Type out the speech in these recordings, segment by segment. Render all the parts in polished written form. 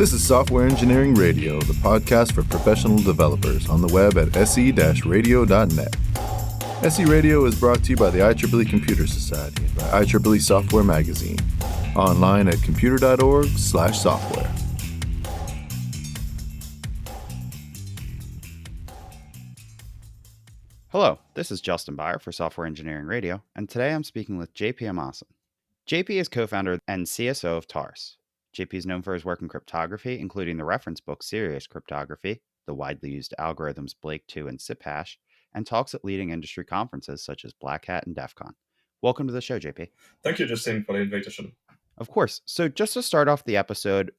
This is Software Engineering Radio, the podcast for professional developers on the web at se-radio.net. SE Radio is brought to you by the IEEE Computer Society and by IEEE Software Magazine. Online at computer.org/software. Hello, this is Justin Byer for Software Engineering Radio, and today I'm speaking with JP Aumasson. JP is co-founder and CSO of TARS. JP is known for his work in cryptography, including the reference book Serious Cryptography, the widely used algorithms Blake 2 and SIPHash, and talks at leading industry conferences such as Black Hat and DEF CON. Welcome to the show, JP. Thank you, Justin, for the invitation. Of course. So just to start off the episode,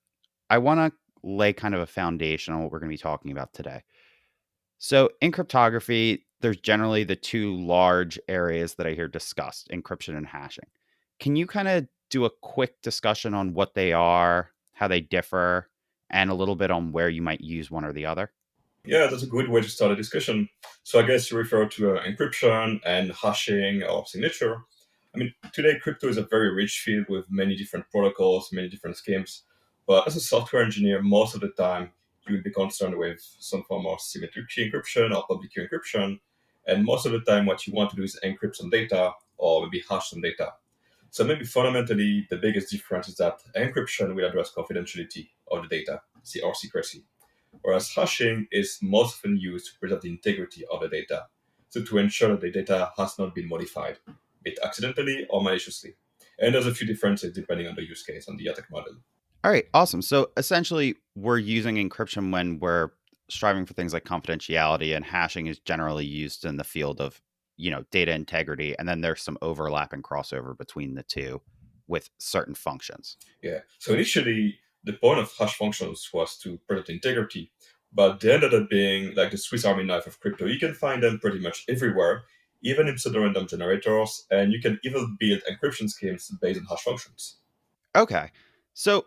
I want to lay kind of a foundation on what we're going to be talking about today. So in cryptography, there's generally the two large areas that I hear discussed, encryption and hashing. Can you kind of do a quick discussion on what they are, how they differ, and a little bit on where you might use one or the other? Yeah, that's a good way to start a discussion. So I guess you refer to encryption and hashing or signature. I mean, today crypto is a very rich field with many different protocols, many different schemes. But as a software engineer, most of the time, you will be concerned with some form of symmetric key encryption or public key encryption. And most of the time, what you want to do is encrypt some data or maybe hash some data. So maybe fundamentally, the biggest difference is that encryption will address confidentiality of the data, or secrecy, whereas hashing is most often used to preserve the integrity of the data, so to ensure that the data has not been modified, be it accidentally or maliciously. And there's a few differences depending on the use case and the attack model. All right, awesome. So essentially, we're using encryption when we're striving for things like confidentiality, and hashing is generally used in the field of data integrity, and then there's some overlap and crossover between the two with certain functions. Yeah. So initially, the point of hash functions was to protect integrity, but they ended up being like the Swiss Army knife of crypto. You can find them pretty much everywhere, even in pseudo-random generators, and you can even build encryption schemes based on hash functions. Okay. So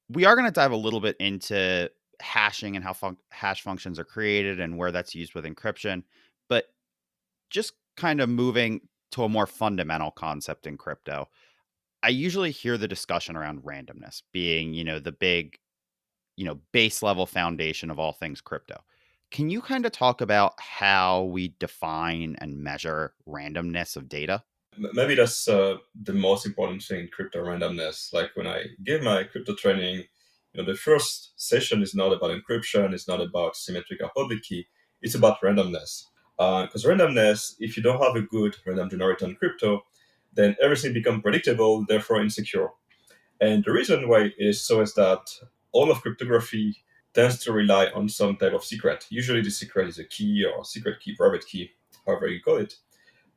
we are going to dive a little bit into hashing and how hash functions are created and where that's used with encryption, but just kind of moving to a more fundamental concept in crypto. I usually hear the discussion around randomness being, the big, base level foundation of all things crypto. Can you kind of talk about how we define and measure randomness of data? Maybe that's the most important thing in crypto, randomness. Like when I give my crypto training, the first session is not about encryption, it's not about symmetric or public key, it's about randomness. Because randomness, if you don't have a good random generator in crypto, then everything becomes predictable, therefore insecure. And the reason why it is so is that all of cryptography tends to rely on some type of secret. Usually the secret is a key or secret key, private key, however you call it.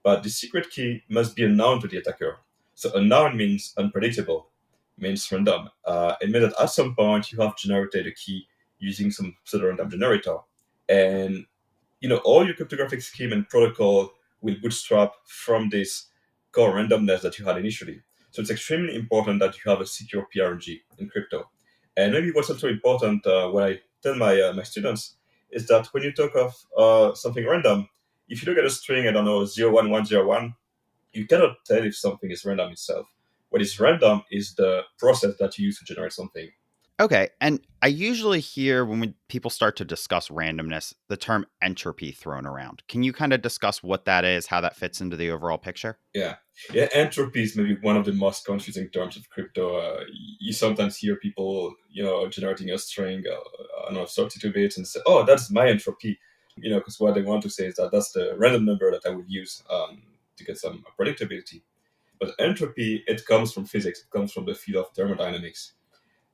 But the secret key must be unknown to the attacker. So unknown means unpredictable, means random. It means that at some point you have generated a key using some pseudo-random generator. And all your cryptographic scheme and protocol will bootstrap from this core randomness that you had initially. So it's extremely important that you have a secure PRG in crypto. And maybe what's also important when I tell my students is that when you talk of something random, if you look at a string, 01101, you cannot tell if something is random itself. What is random is the process that you use to generate something. Okay. And I usually hear when people start to discuss randomness, the term entropy thrown around. Can you kind of discuss what that is, how that fits into the overall picture? Yeah. Entropy is maybe one of the most confusing terms of crypto. You sometimes hear people, generating a string, 32 bits and say, oh, that's my entropy. Because what they want to say is that that's the random number that I would use to get some predictability. But entropy, it comes from physics. It comes from the field of thermodynamics.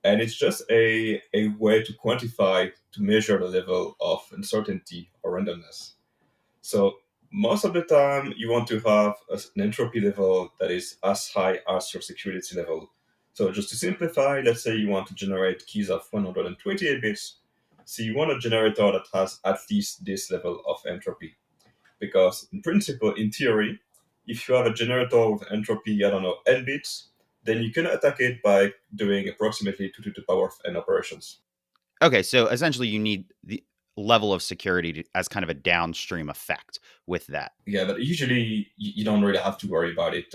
And it's just a way to quantify, to measure the level of uncertainty or randomness. So most of the time, you want to have an entropy level that is as high as your security level. So just to simplify, let's say you want to generate keys of 128 bits. So you want a generator that has at least this level of entropy. Because in principle, in theory, if you have a generator with entropy, n bits, then you can attack it by doing approximately 2 to the power of n operations. Okay, so essentially you need the level of security as kind of a downstream effect with that. Yeah, but usually you don't really have to worry about it.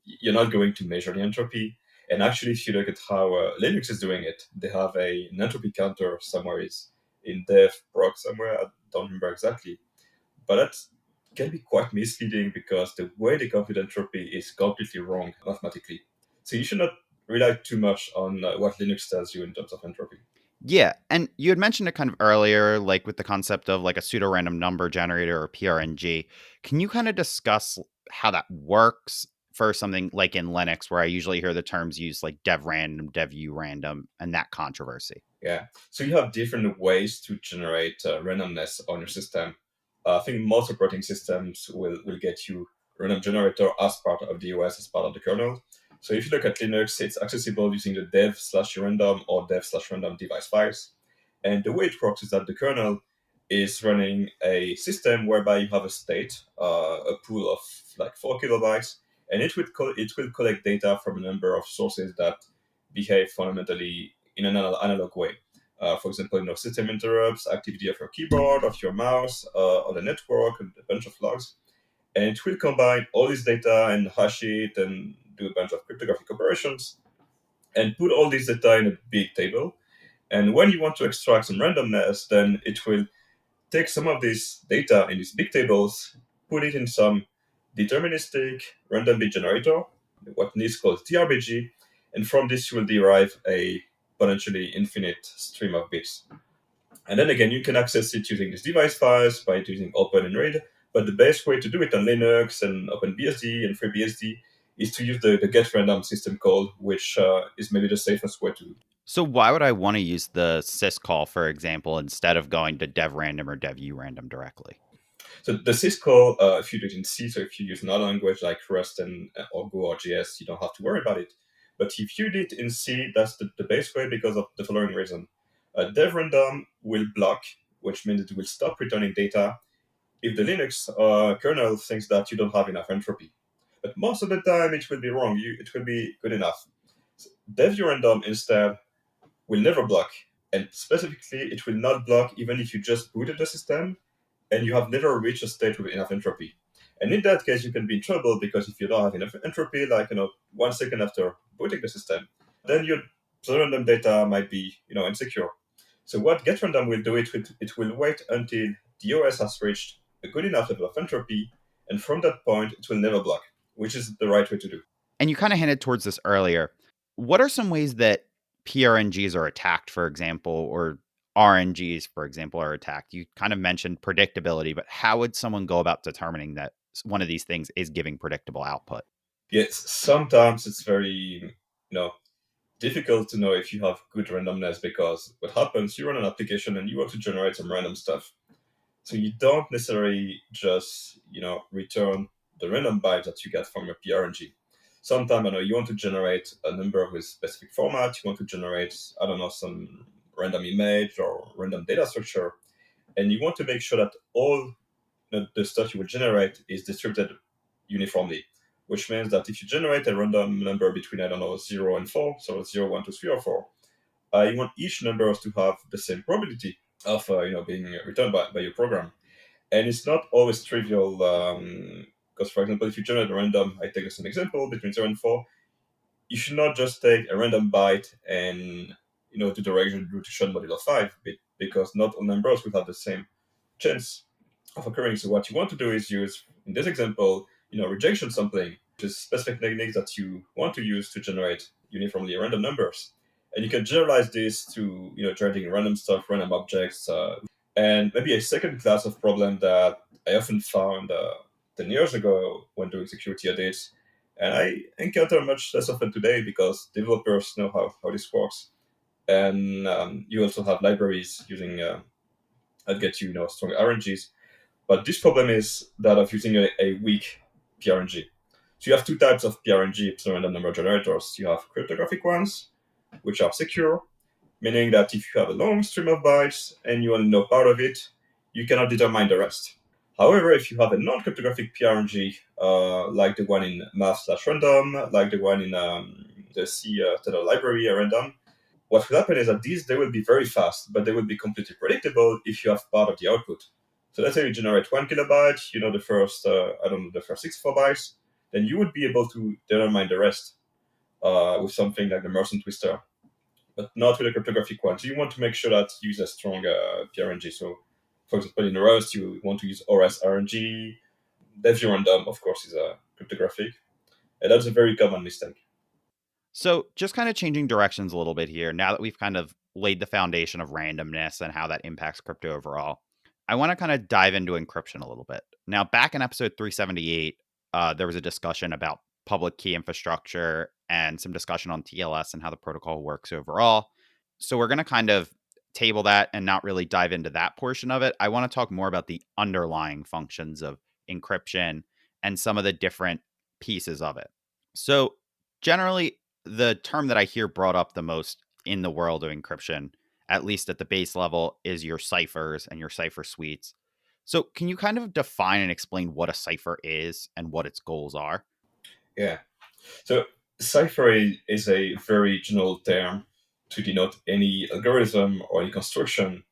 You're not going to measure the entropy. And actually, if you look at how Linux is doing it, they have an entropy counter somewhere is in dev proc somewhere. I don't remember exactly, but that can be quite misleading because the way they compute entropy is completely wrong mathematically. So you should not rely too much on what Linux tells you in terms of entropy. Yeah, and you had mentioned it kind of earlier, like with the concept of like a pseudo-random number generator or PRNG. Can you kind of discuss how that works for something like in Linux, where I usually hear the terms used like dev random, dev u random, and that controversy? Yeah. So you have different ways to generate randomness on your system. I think most operating systems will get you random generator as part of the OS, as part of the kernel. So if you look at Linux, it's accessible using the dev/random or dev/random device files. And the way it works is that the kernel is running a system whereby you have a state, a pool of like 4 kilobytes, and it will collect data from a number of sources that behave fundamentally in an analog way. For example, system interrupts, activity of your keyboard, of your mouse, or the network, and a bunch of logs. And it will combine all this data and hash it and do a bunch of cryptographic operations and put all this data in a big table. And when you want to extract some randomness, then it will take some of this data in these big tables, put it in some deterministic random bit generator, what is called TRBG, and from this you will derive a potentially infinite stream of bits. And then again, you can access it using these device files by using open and read, but the best way to do it on Linux and OpenBSD and FreeBSD is to use the get random system call, which is maybe the safest way to do. So why would I want to use the syscall, for example, instead of going to dev random or dev u random directly? So the syscall, if you do it in C, so if you use another language like Rust and or Go or JS, you don't have to worry about it. But if you do it in C, that's the best way because of the following reason. Dev random will block, which means it will stop returning data if the Linux kernel thinks that you don't have enough entropy. But most of the time, it will be wrong. It will be good enough. So dev random instead will never block, and specifically, it will not block even if you just booted the system and you have never reached a state with enough entropy. And in that case, you can be in trouble because if you don't have enough entropy, like 1 second after booting the system, then your random data might be insecure. So what GetRandom will do, it will wait until the OS has reached a good enough level of entropy, and from that point, it will never block, which is the right way to do. And you kind of hinted towards this earlier. What are some ways that PRNGs are attacked, for example, or RNGs, for example, are attacked? You kind of mentioned predictability, but how would someone go about determining that one of these things is giving predictable output? Yes, sometimes it's very, difficult to know if you have good randomness because what happens, you run an application and you want to generate some random stuff. So you don't necessarily just, return the random byte that you get from your PRNG. Sometimes, you want to generate a number with specific format. You want to generate, some random image or random data structure. And you want to make sure that all the stuff you will generate is distributed uniformly, which means that if you generate a random number between, 0 and 4, so 0, 1, 2, 3, or 4, you want each number to have the same probability of being returned by your program. And it's not always trivial because, for example, if you generate a random, I take as an example, between 0 and 4, you should not just take a random byte and do the regression modulo 5 because not all numbers will have the same chance of occurring. So what you want to do is use, in this example, rejection sampling, which is specific techniques that you want to use to generate uniformly random numbers. And you can generalize this to generating random stuff, random objects, and maybe a second class of problem that I often found 10 years ago when doing security audits, and I encounter much less often today because developers know how this works. And you also have libraries using that get you strong RNGs. But this problem is that of using a weak PRNG. So you have two types of PRNG, pseudo-random number generators. You have cryptographic ones, which are secure, meaning that if you have a long stream of bytes and you only know part of it, you cannot determine the rest. However, if you have a non-cryptographic PRNG, like the one in math/random, like the one in the C Tether library random, what will happen is that they will be very fast, but they will be completely predictable if you have part of the output. So let's say you generate 1 kilobyte, the first, the first 64 bytes, then you would be able to determine the rest. with something like the Merson twister, but not with a cryptographic one. So you want to make sure that you use a strong PRNG. So, for example, in Rust, you want to use ORS RNG. Dev random, of course, is cryptographic. And that's a very common mistake. So just kind of changing directions a little bit here, now that we've kind of laid the foundation of randomness and how that impacts crypto overall, I want to kind of dive into encryption a little bit. Now, back in episode 378, there was a discussion about public key infrastructure and some discussion on TLS and how the protocol works overall. So we're going to kind of table that and not really dive into that portion of it. I want to talk more about the underlying functions of encryption and some of the different pieces of it. So generally, the term that I hear brought up the most in the world of encryption, at least at the base level, is your ciphers and your cipher suites. So can you kind of define and explain what a cipher is and what its goals are? Yeah. So cipher is a very general term to denote any algorithm or any construction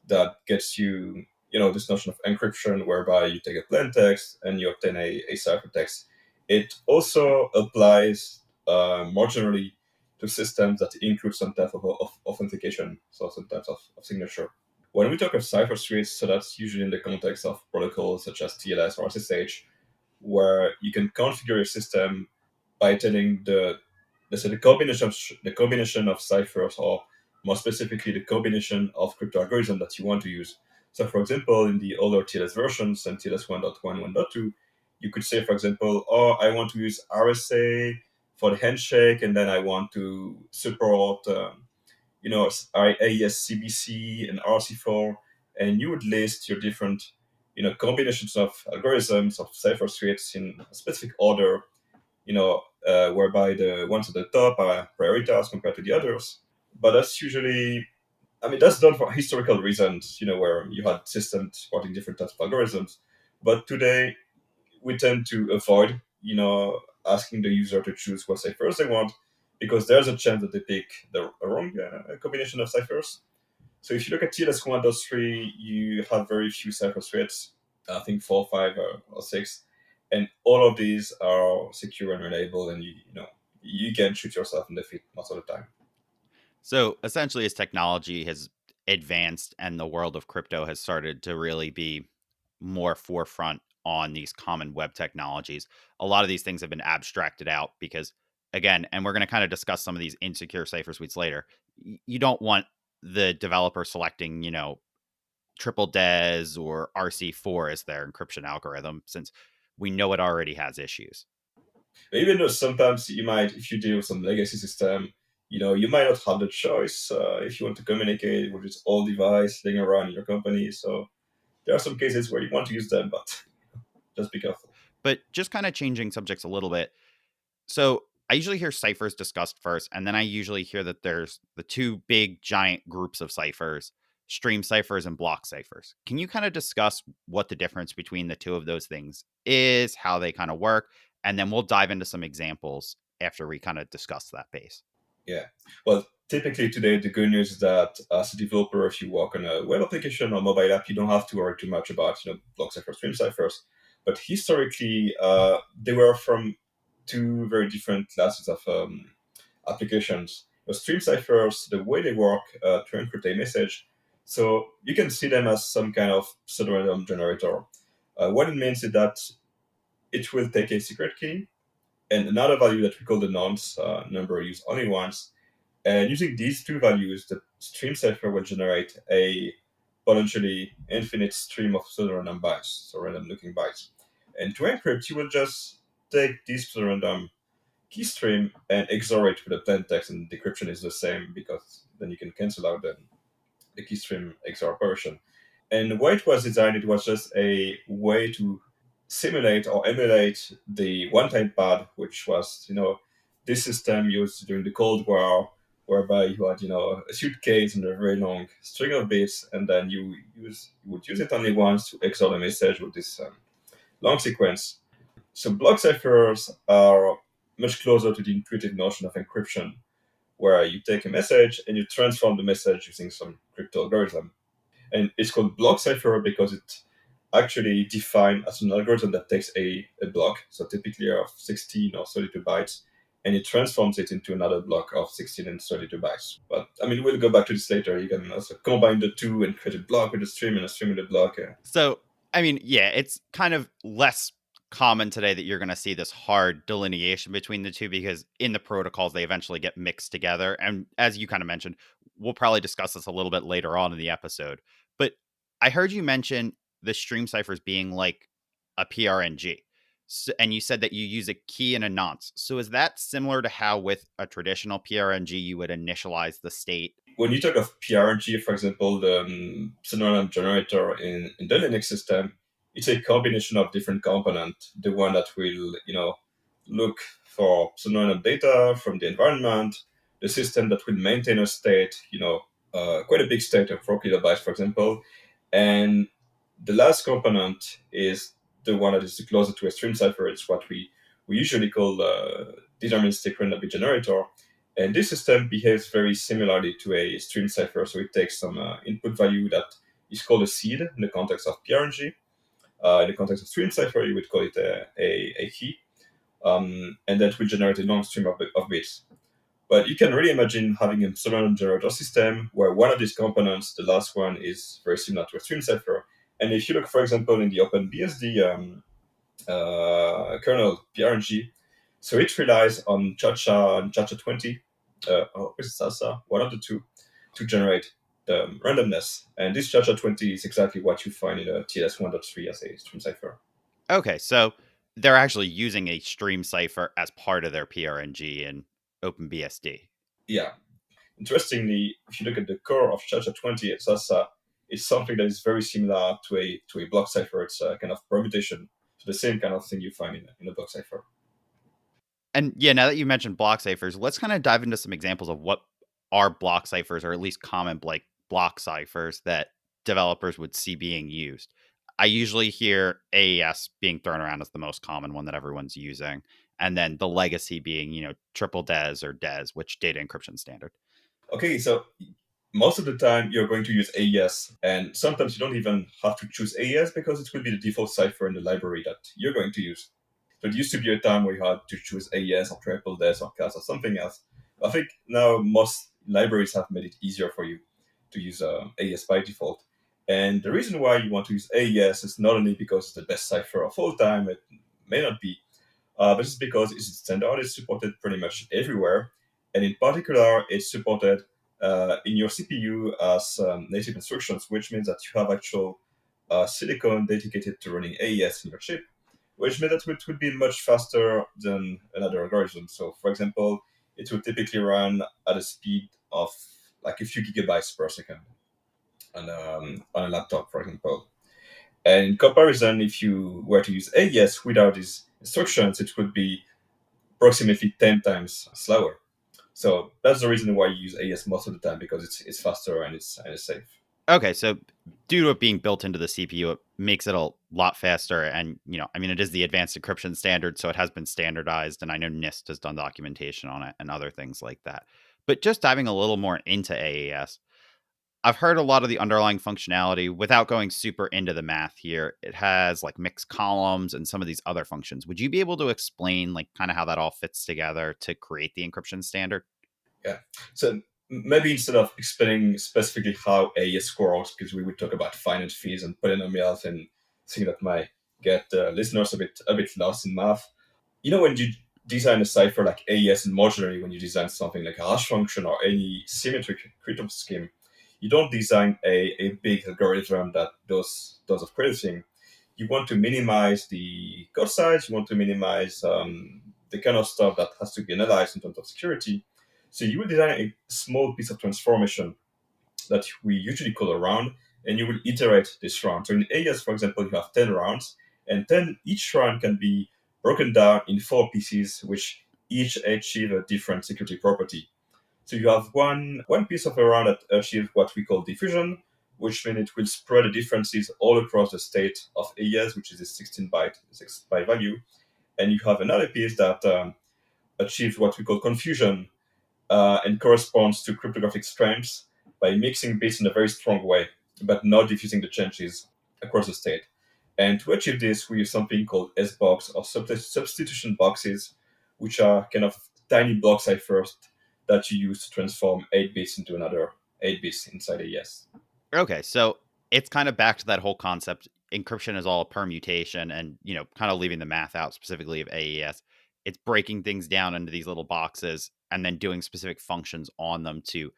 that gets you, this notion of encryption, whereby you take a plain text and you obtain a ciphertext. It also applies more generally to systems that include some type of authentication, so some types of signature. When we talk of cipher suites, so that's usually in the context of protocols such as TLS or SSH, where you can configure your system by telling let's say the combination of ciphers, or more specifically the combination of crypto algorithms that you want to use. So for example, in the older TLS versions and TLS 1.1, 1.2, you could say, for example, oh, I want to use RSA for the handshake, and then I want to support AES CBC and RC4, and you would list your different combinations of algorithms of cipher suites in a specific order, whereby the ones at the top are prioritized compared to the others. But that's usually, that's done for historical reasons, where you had systems supporting different types of algorithms. But today, we tend to avoid, asking the user to choose what ciphers they want, because there's a chance that they pick the wrong combination of ciphers. So if you look at TLS 1.3, you have very few cipher suites, I think 4, 5, or 6, and all of these are secure and reliable, and you can shoot yourself in the feet most of the time. So essentially, as technology has advanced and the world of crypto has started to really be more forefront on these common web technologies, a lot of these things have been abstracted out because, again, and we're going to kind of discuss some of these insecure cipher suites later. You don't want the developer selecting, triple DES or RC4 as their encryption algorithm, since we know it already has issues. Even though sometimes you might, if you deal with some legacy system, you might not have the choice if you want to communicate with this old device laying around in your company. So there are some cases where you want to use them, but just be careful. But just kind of changing subjects a little bit. So I usually hear ciphers discussed first, and then I usually hear that there's the two big giant groups of ciphers, stream ciphers and block ciphers. Can you kind of discuss what the difference between the two of those things is, how they kind of work, and then we'll dive into some examples after we kind of discuss that base. Yeah. Well, typically today, the good news is that as a developer, if you work on a web application or mobile app, you don't have to worry too much about block ciphers, stream ciphers. But historically, they were from two very different classes of applications. The stream ciphers, the way they work to encrypt a message, so you can see them as some kind of pseudorandom generator. What it means is that it will take a secret key and another value that we call the nonce, number used only once. And using these two values, the stream cipher will generate a potentially infinite stream of pseudorandom bytes, so random looking bytes. And to encrypt, you will just take this pseudorandom key stream and XOR it with a plain text, and decryption is the same because then you can cancel out the key stream XOR operation. And why it was designed, it was just a way to simulate or emulate the one-time pad, which was, this system used during the Cold War, whereby you had, a suitcase and a very long string of bits, and then you would use it only once to XOR the message with this long sequence. So block ciphers are much closer to the intuitive notion of encryption, where you take a message and you transform the message using some crypto algorithm. And it's called block cipher because it actually defined as an algorithm that takes a block, so typically of 16 or 32 bytes, and it transforms it into another block of 16 and 32 bytes. But I mean, we'll go back to this later. You can also combine the two and create a block with a stream and a stream with a block. So, I mean, yeah, it's kind of less common today that you're going to see this hard delineation between the two, because in the protocols, they eventually get mixed together. And as you kind of mentioned, we'll probably discuss this a little bit later on in the episode. But I heard you mention the stream ciphers being like a PRNG. So, and you said that you use a key and a nonce. So is that similar to how with a traditional PRNG you would initialize the state? When you talk of PRNG, for example, the pseudorandom generator in the Linux system, it's a combination of different components. The one that will, look for pseudorandom data from the environment, the system that will maintain a state, quite a big state of 4 kilobytes, for example. And the last component is the one that is closer to a stream cipher. It's what we usually call deterministic random bit generator. And this system behaves very similarly to a stream cipher. So it takes some input value that is called a seed in the context of PRNG. In the context of stream cipher, you would call it a key. And that will generate a long stream of bits. But you can really imagine having a pseudorandom generator system where one of these components, the last one, is very similar to a stream cipher. And if you look, for example, in the OpenBSD kernel PRNG, so it relies on Chacha and Chacha 20, or is it Salsa, one of the two, to generate the randomness. And this Chacha 20 is exactly what you find in a TLS 1.3 as a stream cipher. Okay, so they're actually using a stream cipher as part of their PRNG in OpenBSD. Yeah. Interestingly, if you look at the core of Chacha 20 at Salsa, it's something that is very similar to a block cipher. It's a kind of permutation. So the same kind of thing you find in a block cipher. And yeah, now that you mentioned block ciphers, let's kind of dive into some examples of what are block ciphers, or at least common block ciphers that developers would see being used. I usually hear AES being thrown around as the most common one that everyone's using, and then the legacy being, triple DES or DES, which data encryption standard. Okay, so most of the time you're going to use AES, and sometimes you don't even have to choose AES because it will be the default cipher in the library that you're going to use. So it used to be a time where you had to choose AES or triple DES or CAS or something else. I think now most libraries have made it easier for you to use AES by default. And the reason why you want to use AES is not only because it's the best cipher of all time, it may not be, but it's because it's standard, it's supported pretty much everywhere. And in particular, it's supported in your CPU as native instructions, which means that you have actual silicon dedicated to running AES in your chip, which means that it would be much faster than another algorithm. So, for example, it would typically run at a speed of like a few gigabytes per second on a laptop, for example. And in comparison, if you were to use AES without these instructions, it would be approximately 10 times slower. So that's the reason why you use AES most of the time, because it's faster and it's safe. Okay, so due to it being built into the CPU, it makes it a lot faster. And, it is the advanced encryption standard, so it has been standardized. And I know NIST has done documentation on it and other things like that. But just diving a little more into AES, I've heard a lot of the underlying functionality without going super into the math here. It has like mixed columns and some of these other functions. Would you be able to explain like kind of how that all fits together to create the encryption standard? Yeah. So maybe instead of explaining specifically how AES works, because we would talk about finite fees and polynomials and things that might get listeners a bit lost in math. When you design a cipher like AES and modularly, when you design something like a hash function or any symmetric cryptography scheme, you don't design a big algorithm that does everything. You want to minimize the code size. You want to minimize the kind of stuff that has to be analyzed in terms of security. So you will design a small piece of transformation that we usually call a round, and you will iterate this round. So in AES, for example, you have 10 rounds, and each round can be broken down in 4 pieces, which each achieve a different security property. So you have one piece of a round that achieves what we call diffusion, which means it will spread the differences all across the state of AES, which is a 16-byte value. And you have another piece that achieves what we call confusion, and corresponds to cryptographic strengths by mixing bits in a very strong way, but not diffusing the changes across the state. And to achieve this, we use something called S-box or substitution boxes, which are kind of tiny block ciphers that you use to transform 8 bits into another 8 bits inside AES. Okay, so it's kind of back to that whole concept. Encryption is all a permutation, and kind of leaving the math out specifically of AES. It's breaking things down into these little boxes and then doing specific functions on them to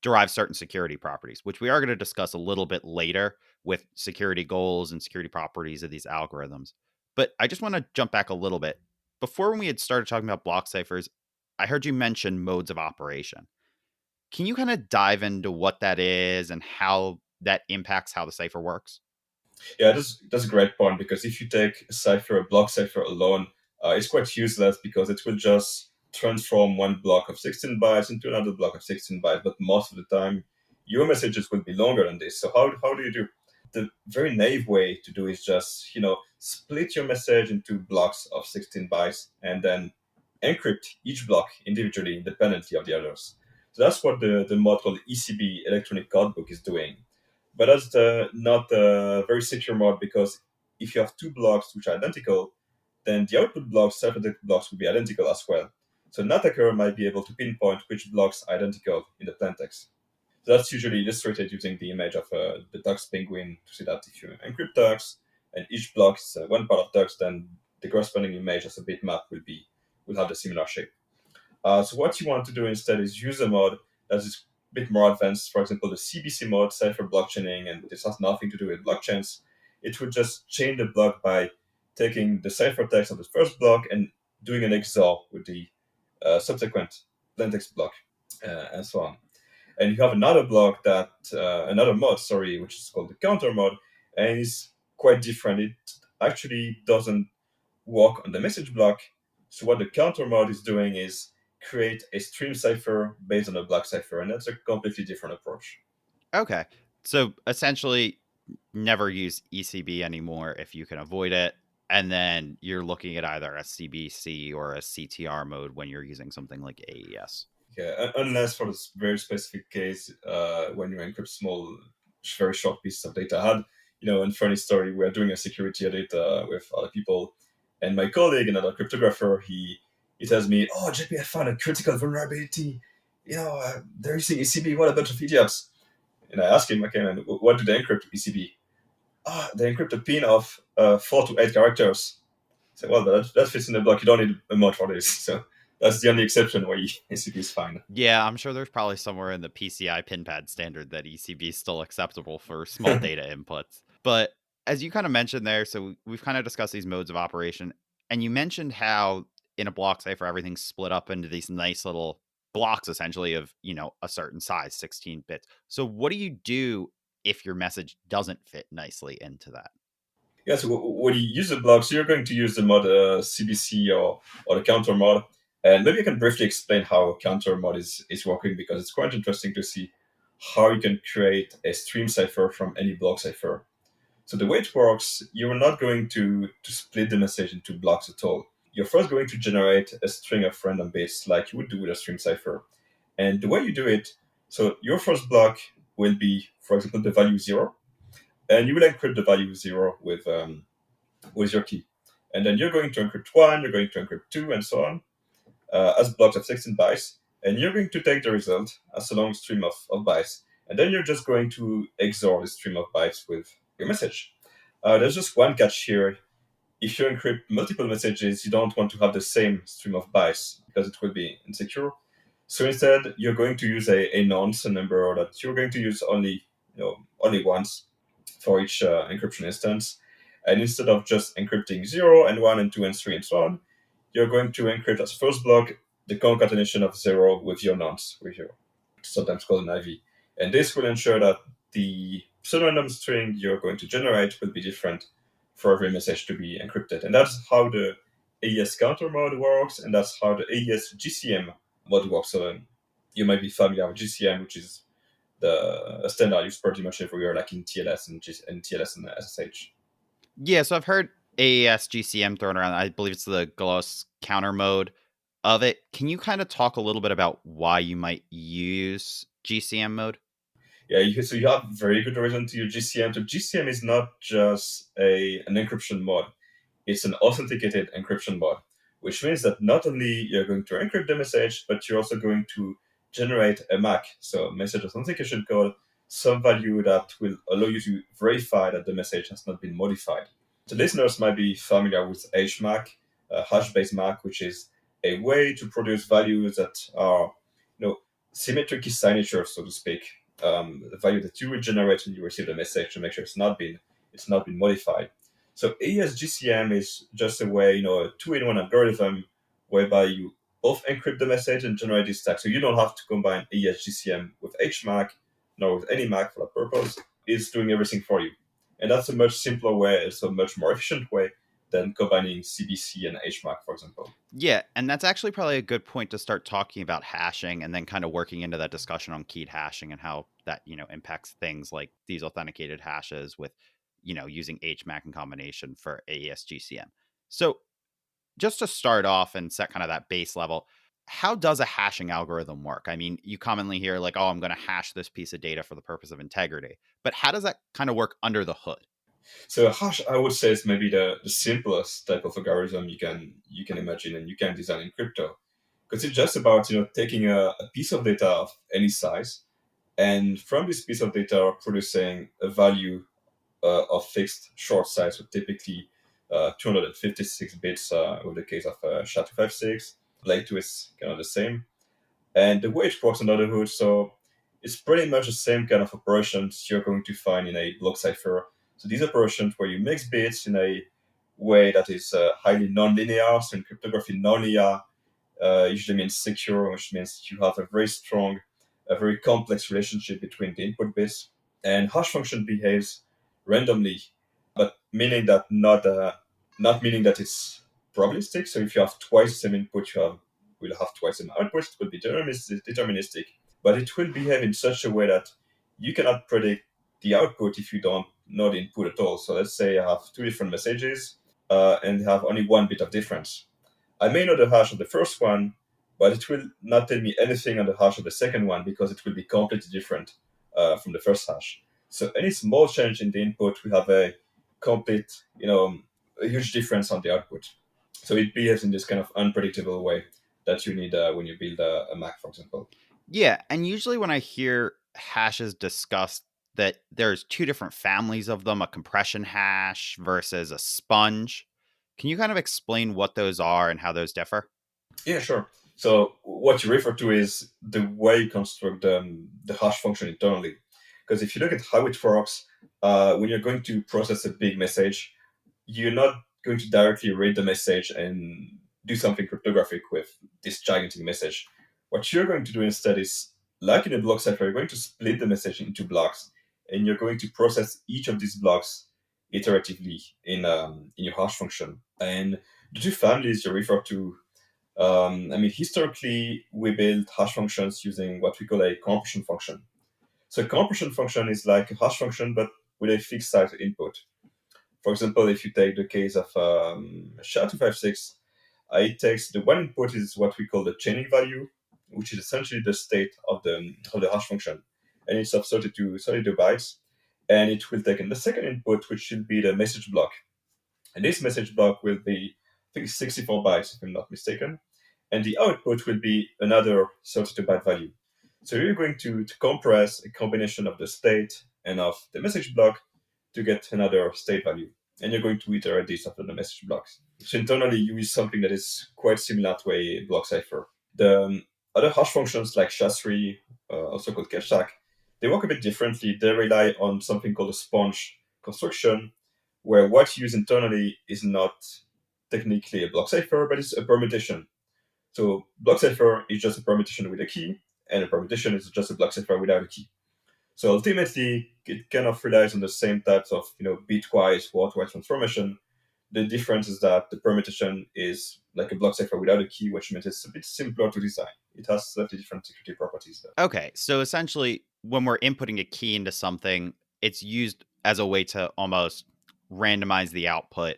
derive certain security properties, which we are going to discuss a little bit later with security goals and security properties of these algorithms. But I just want to jump back a little bit. Before, when we had started talking about block ciphers, I heard you mention modes of operation. Can you kind of dive into what that is and how that impacts how the cipher works? Yeah, that's a great point, because if you take a cipher, a block cipher alone, it's quite useless because it will just transform one block of 16 bytes into another block of 16 bytes. But most of the time, your messages will be longer than this. So how do you do? The very naive way to do is just split your message into blocks of 16 bytes and then encrypt each block individually, independently of the others. So that's what the mod called ECB, Electronic Code Book, is doing. But that's not a very secure mode, because if you have two blocks which are identical, then the output blocks, self-addicted blocks, will be identical as well. So an attacker might be able to pinpoint which blocks are identical in the plaintext. So that's usually illustrated using the image of the Tux penguin, to see that if you encrypt Tux and each block is one part of Tux, then the corresponding image as a bitmap will have the similar shape. So what you want to do instead is use a mode that is a bit more advanced. For example, the CBC mode, cipher blockchaining, and this has nothing to do with blockchains. It would just chain the block by taking the ciphertext of the first block and doing an XOR with the subsequent plaintext block, and so on. And you have another block another mode, which is called the counter mode, and it's quite different. It actually doesn't work on the message block. So what the counter mode is doing is create a stream cipher based on a block cipher, and that's a completely different approach. Okay. So essentially, never use ECB anymore if you can avoid it. And then you're looking at either a CBC or a CTR mode when you're using something like AES. Yeah, unless for this very specific case, when you encrypt small, very short pieces of data. I had, a funny story. We are doing a security audit with other people, and my colleague, another cryptographer, he tells me, "Oh, JP, I found a critical vulnerability. They're using ECB. What a bunch of idiots!" And I asked him, "Okay, man, what do they encrypt ECB?" They encrypt a pin of 4 to 8 characters. So, well, that fits in the block. You don't need a mod for this. So that's the only exception where ECB is fine. Yeah, I'm sure there's probably somewhere in the PCI pin pad standard that ECB is still acceptable for small data inputs. But as you kind of mentioned there, so we've kind of discussed these modes of operation, and you mentioned how in a block cipher everything's split up into these nice little blocks, essentially of a certain size, 16 bits. So what do you do if your message doesn't fit nicely into that? Yeah, so when you use the blocks, you're going to use the mod CBC or the counter mod. And maybe I can briefly explain how counter mod is working, because it's quite interesting to see how you can create a stream cipher from any block cipher. So the way it works, you're not going to split the message into blocks at all. You're first going to generate a string of random bits like you would do with a stream cipher. And the way you do it, so your first block will be, for example, the value 0, and you will encrypt the value 0 with your key. And then you're going to encrypt 1, you're going to encrypt 2, and so on, as blocks of 16 bytes. And you're going to take the result as a long stream of bytes. And then you're just going to XOR the stream of bytes with your message. There's just one catch here. If you encrypt multiple messages, you don't want to have the same stream of bytes, because it will be insecure. So instead, you're going to use a nonce, a number that you're going to use only once for each encryption instance. And instead of just encrypting 0 and 1 and 2 and 3 and so on, you're going to encrypt as first block the concatenation of 0 with your nonce, with your sometimes called an IV. And this will ensure that the pseudorandom string you're going to generate will be different for every message to be encrypted. And that's how the AES counter mode works, and that's how the AES GCM mode works. So you might be familiar with GCM, which is the standard used pretty much everywhere, like in TLS and TLS and SSH. Yeah, so I've heard AES GCM thrown around. I believe it's the Gauss counter mode of it. Can you kind of talk a little bit about why you might use GCM mode? Yeah, so you have very good reason to use GCM. So GCM is not just an encryption mode; it's an authenticated encryption mode. which means that not only you're going to encrypt the message, but you're also going to generate a MAC, so message authentication code, some value that will allow you to verify that the message has not been modified. The listeners might be familiar with HMAC, hash-based MAC, which is a way to produce values that are, symmetric key signatures, so to speak. The value that you will generate when you receive the message to make sure it's not been modified. So AES-GCM is just a way, a two-in-one algorithm whereby you both encrypt the message and generate this stack. So you don't have to combine AES-GCM with HMAC, nor with any MAC for that purpose. It's doing everything for you. And that's a much simpler way, it's a much more efficient way than combining CBC and HMAC, for example. Yeah, and that's actually probably a good point to start talking about hashing and then kind of working into that discussion on keyed hashing and how that, impacts things like these authenticated hashes with, using HMAC in combination for AES-GCM. So just to start off and set kind of that base level, how does a hashing algorithm work? I mean, you commonly hear like, oh, I'm going to hash this piece of data for the purpose of integrity. But how does that kind of work under the hood? So a hash, I would say, is maybe the simplest type of algorithm you can imagine and you can design in crypto, because it's just about taking a piece of data of any size, and from this piece of data producing a value of fixed short size, so typically 256 bits with the case of SHA-256. Blade2 is kind of the same. And the way it works under the hood, so it's pretty much the same kind of operations you're going to find in a block cipher. So these operations where you mix bits in a way that is highly nonlinear. So in cryptography, nonlinear usually means secure, which means you have a very complex relationship between the input bits. And hash function behaves randomly, but meaning that not meaning that it's probabilistic. So if you have twice the same input, will have twice the output. It will be deterministic, but it will behave in such a way that you cannot predict the output if you don't know the input at all. So let's say I have two different messages and have only one bit of difference. I may know the hash of the first one, but it will not tell me anything on the hash of the second one because it will be completely different from the first hash. So any small change in the input will have a complete, a huge difference on the output. So it behaves in this kind of unpredictable way that you need when you build a Mac, for example. Yeah, and usually when I hear hashes discussed, that there's two different families of them, a compression hash versus a sponge. Can you kind of explain what those are and how those differ? Yeah, sure. So what you refer to is the way you construct the hash function internally. Because if you look at how it works, when you're going to process a big message, you're not going to directly read the message and do something cryptographic with this gigantic message. What you're going to do instead is, like in a block cipher, you're going to split the message into blocks, and you're going to process each of these blocks iteratively in your hash function. And the two families you refer to, historically, we built hash functions using what we call a compression function. So a compression function is like a hash function, but with a fixed size input. For example, if you take the case of SHA-256, it takes the one input is what we call the chaining value, which is essentially the state of the hash function, and it's of 32 bytes. And it will take in the second input, which should be the message block. And this message block will be, I think, 64 bytes, if I'm not mistaken. And the output will be another 32 byte value. So you're going to compress a combination of the state and of the message block to get another state value. And you're going to iterate this after the message blocks. So internally, you use something that is quite similar to a block cipher. The other hash functions like SHA-3, also called cache-stack, they work a bit differently. They rely on something called a sponge construction, where what you use internally is not technically a block cipher, but it's a permutation. So block cipher is just a permutation with a key, and a permutation is just a block cipher without a key. So ultimately, it kind of relies on the same types of bitwise, wordwise transformation. The difference is that the permutation is like a block cipher without a key, which means it's a bit simpler to design. It has slightly different security properties though. Okay, so essentially, when we're inputting a key into something, it's used as a way to almost randomize the output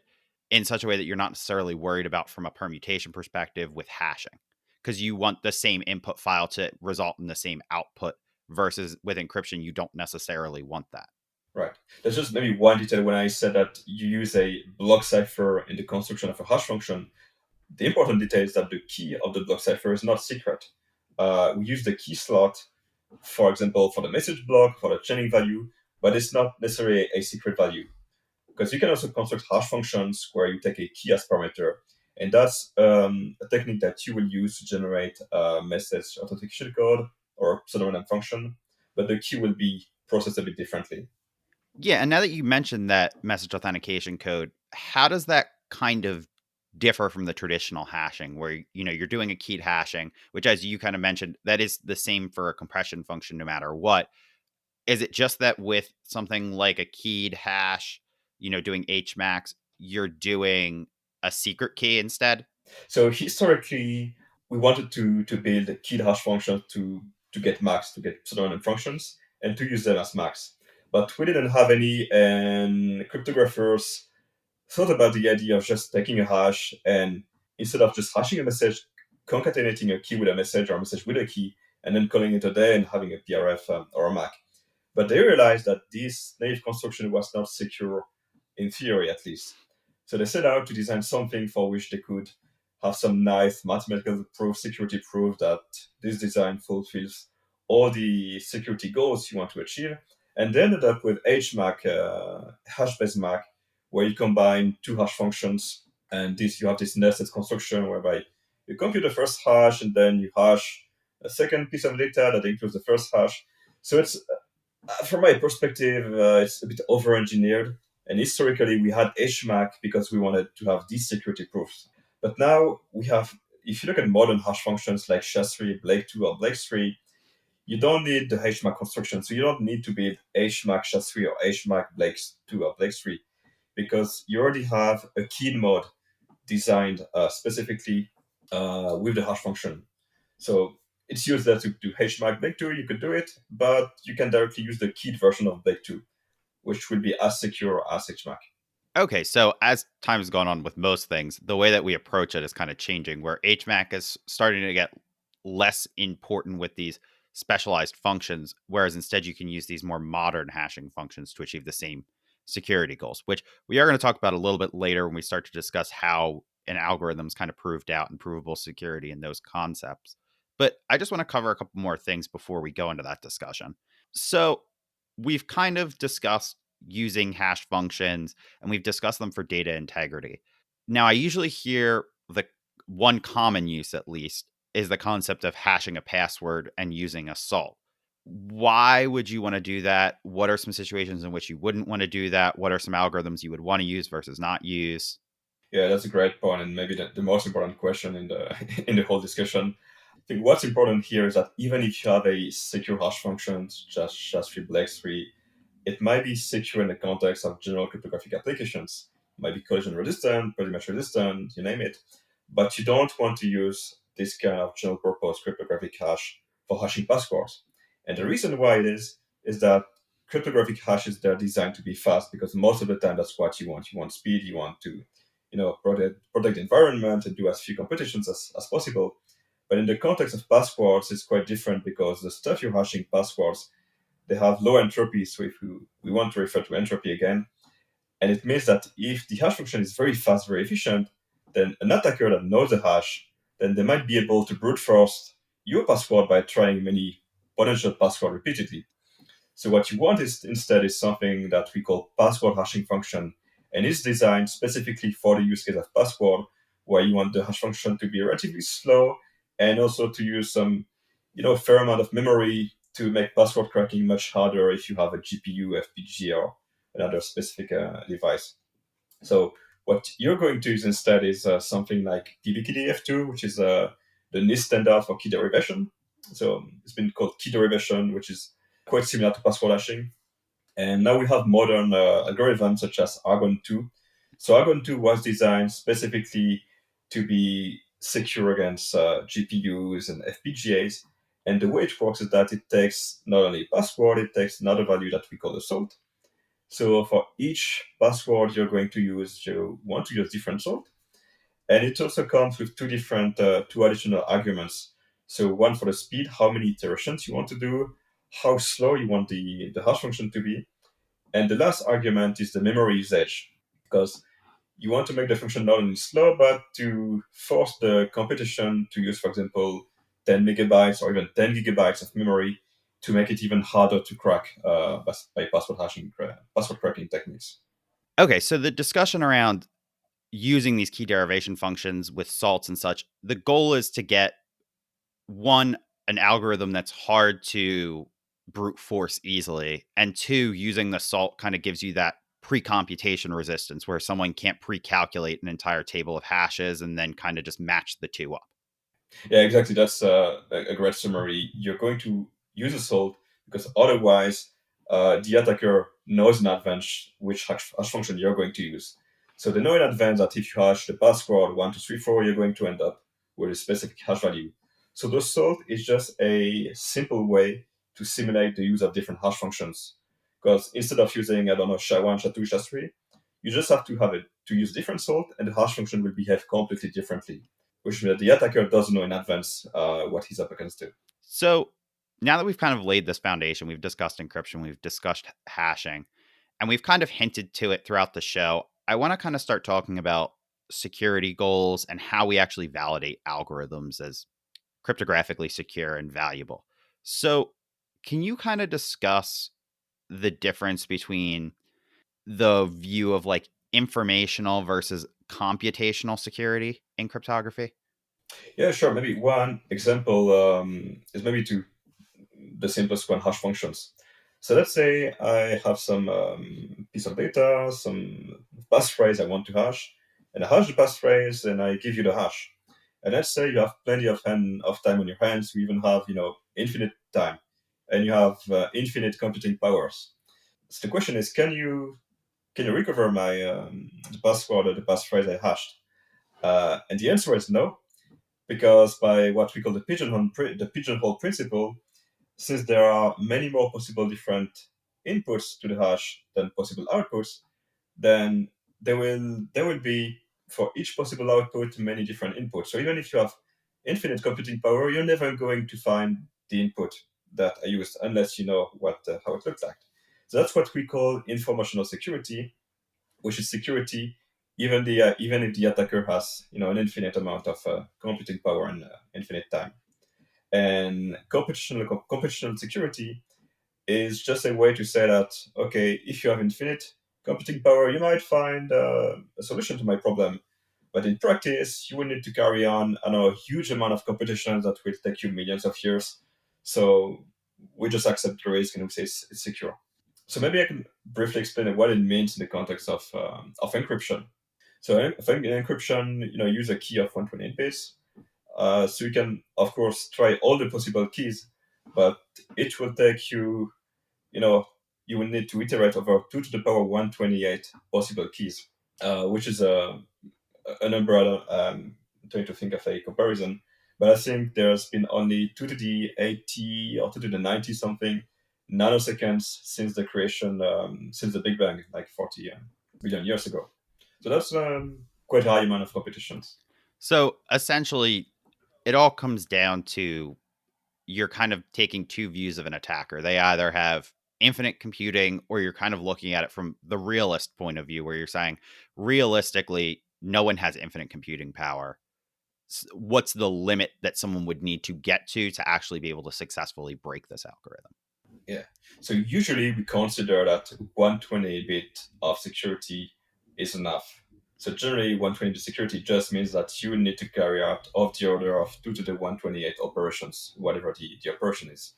in such a way that you're not necessarily worried about from a permutation perspective with hashing, because you want the same input file to result in the same output, versus with encryption, you don't necessarily want that. Right. There's just maybe one detail when I said that you use a block cipher in the construction of a hash function. The important detail is that the key of the block cipher is not secret. We use the key slot, for example, for the message block, for the chaining value, but it's not necessarily a secret value. Because you can also construct hash functions where you take a key as parameter. And that's a technique that you will use to generate a message authentication code or pseudorandom function, but the key will be processed a bit differently. Yeah, and now that you mentioned that message authentication code, how does that kind of differ from the traditional hashing where you're doing a keyed hashing, which as you kind of mentioned, that is the same for a compression function no matter what. Is it just that with something like a keyed hash, doing HMAX, you're doing a secret key instead? So historically, we wanted to build keyed hash functions to get max, to get pseudorandom functions, and to use them as max. But we didn't have any, and cryptographers thought about the idea of just taking a hash and instead of just hashing a message, concatenating a key with a message or a message with a key, and then calling it a day and having a PRF or a MAC. But they realized that this naive construction was not secure, in theory at least. So they set out to design something for which they could have some nice mathematical proof, security proof that this design fulfills all the security goals you want to achieve. And they ended up with HMAC, hash-based MAC, where you combine two hash functions, and you have this nested construction whereby you compute the first hash and then you hash a second piece of data that includes the first hash. So it's from my perspective, it's a bit over-engineered. And historically, we had HMAC because we wanted to have these security proofs. But now we have, if you look at modern hash functions like SHA-3, Blake2, or Blake3, you don't need the HMAC construction. So you don't need to build HMAC SHA-3 or HMAC Blake2 or Blake3 because you already have a keyed mode designed specifically with the hash function. So it's used there to do HMAC Blake2, you could do it, but you can directly use the keyed version of Blake2, which will be as secure as HMAC. Okay, so as time has gone on with most things, the way that we approach it is kind of changing, where HMAC is starting to get less important with these specialized functions, whereas instead you can use these more modern hashing functions to achieve the same security goals, which we are going to talk about a little bit later when we start to discuss how an algorithm's kind of proved out and provable security and those concepts. But I just want to cover a couple more things before we go into that discussion. So we've kind of discussed using hash functions and we've discussed them for data integrity. Now, I usually hear the one common use, at least, is the concept of hashing a password and using a salt. Why would you want to do that? What are some situations in which you wouldn't want to do that? What are some algorithms you would want to use versus not use? Yeah, that's a great point, and maybe the most important question in the in the whole discussion. I think what's important here is that even if you have a secure hash function, just 3 Blake3, it might be secure in the context of general cryptographic applications. It might be collision resistant, pretty much resistant, you name it. But you don't want to use this kind of general purpose cryptographic hash for hashing passwords. And the reason why it is that cryptographic hashes, they're designed to be fast because most of the time that's what you want. You want speed, you want to protect the environment and do as few computations as possible. But in the context of passwords, it's quite different because the stuff you're hashing passwords, they have low entropy. So if we want to refer to entropy again, and it means that if the hash function is very fast, very efficient, then an attacker that knows the hash, then they might be able to brute force your password by trying many potential passwords repeatedly. So what you want is instead is something that we call password hashing function, and it's designed specifically for the use case of password, where you want the hash function to be relatively slow and also to use some, fair amount of memory to make password cracking much harder if you have a GPU, FPGA, or another specific device. So what you're going to use instead is something like PBKDF2, which is the NIST standard for key derivation. So it's been called key derivation, which is quite similar to password hashing. And now we have modern algorithms such as Argon2. So Argon2 was designed specifically to be secure against GPUs and FPGAs. And the way it works is that it takes not only password, it takes another value that we call a salt. So for each password you're going to use, you want to use different salt. And it also comes with two additional arguments. So one for the speed, how many iterations you want to do, how slow you want the hash function to be. And the last argument is the memory usage, because you want to make the function not only slow, but to force the competition to use, for example, 10 megabytes or even 10 gigabytes of memory to make it even harder to crack by password cracking techniques. Okay, so the discussion around using these key derivation functions with salts and such, the goal is to get one, an algorithm that's hard to brute force easily, and two, using the salt kind of gives you that pre-computation resistance where someone can't pre-calculate an entire table of hashes and then kind of just match the two up. Yeah, exactly. That's a great summary. You're going to use a salt because otherwise the attacker knows in advance which hash function you're going to use. So they know in advance that if you hash the password 1234, you're going to end up with a specific hash value. So the salt is just a simple way to simulate the use of different hash functions. Because instead of using, I don't know, SHA-1, SHA-2, SHA-3, you just have to have it to use different salt, and the hash function will behave completely differently, which means the attacker doesn't know in advance what he's up against. So now that we've kind of laid this foundation, we've discussed encryption, we've discussed hashing, and we've kind of hinted to it throughout the show. I want to kind of start talking about security goals and how we actually validate algorithms as cryptographically secure and valuable. So, can you kind of discuss the difference between the view of like informational versus computational security in cryptography? Yeah, sure. Maybe one example is maybe to the simplest one, hash functions. So let's say I have some piece of data, some passphrase I want to hash, and I hash the passphrase and I give you the hash. And let's say you have plenty of time on your hands. You even have infinite time, and you have infinite computing powers. So the question is, can you recover my the password or the passphrase I hashed? And the answer is no, because by what we call the pigeonhole principle, since there are many more possible different inputs to the hash than possible outputs, then there will be for each possible output many different inputs. So even if you have infinite computing power, you're never going to find the input that I used unless you know how it looks like. So that's what we call informational security, which is security even if the attacker has an infinite amount of computing power and infinite time. And computational security is just a way to say that, okay, if you have infinite computing power, you might find a solution to my problem. But in practice, you will need to carry on a huge amount of computation that will take you millions of years. So we just accept the risk and we say it's secure. So maybe I can briefly explain what it means in the context of encryption. So I think in encryption, use a key of 128 bits. So you can, of course, try all the possible keys, but it will take you, you will need to iterate over 2 to the power 128 possible keys, which is a number I'm trying to think of a comparison. But I think there's been only 2 to the 80 or 2 to the 90 something nanoseconds since the creation, since the Big Bang, like 40 million years ago. So that's quite a high amount of competitions. So essentially, it all comes down to you're kind of taking two views of an attacker. They either have infinite computing or you're kind of looking at it from the realist point of view where you're saying realistically no one has infinite computing power. What's the limit that someone would need to get to actually be able to successfully break this algorithm? Yeah. So usually we consider that 128 bit of security is enough. So generally 120 bit security just means that you need to carry out of the order of 2 to the 128 operations, whatever the operation is.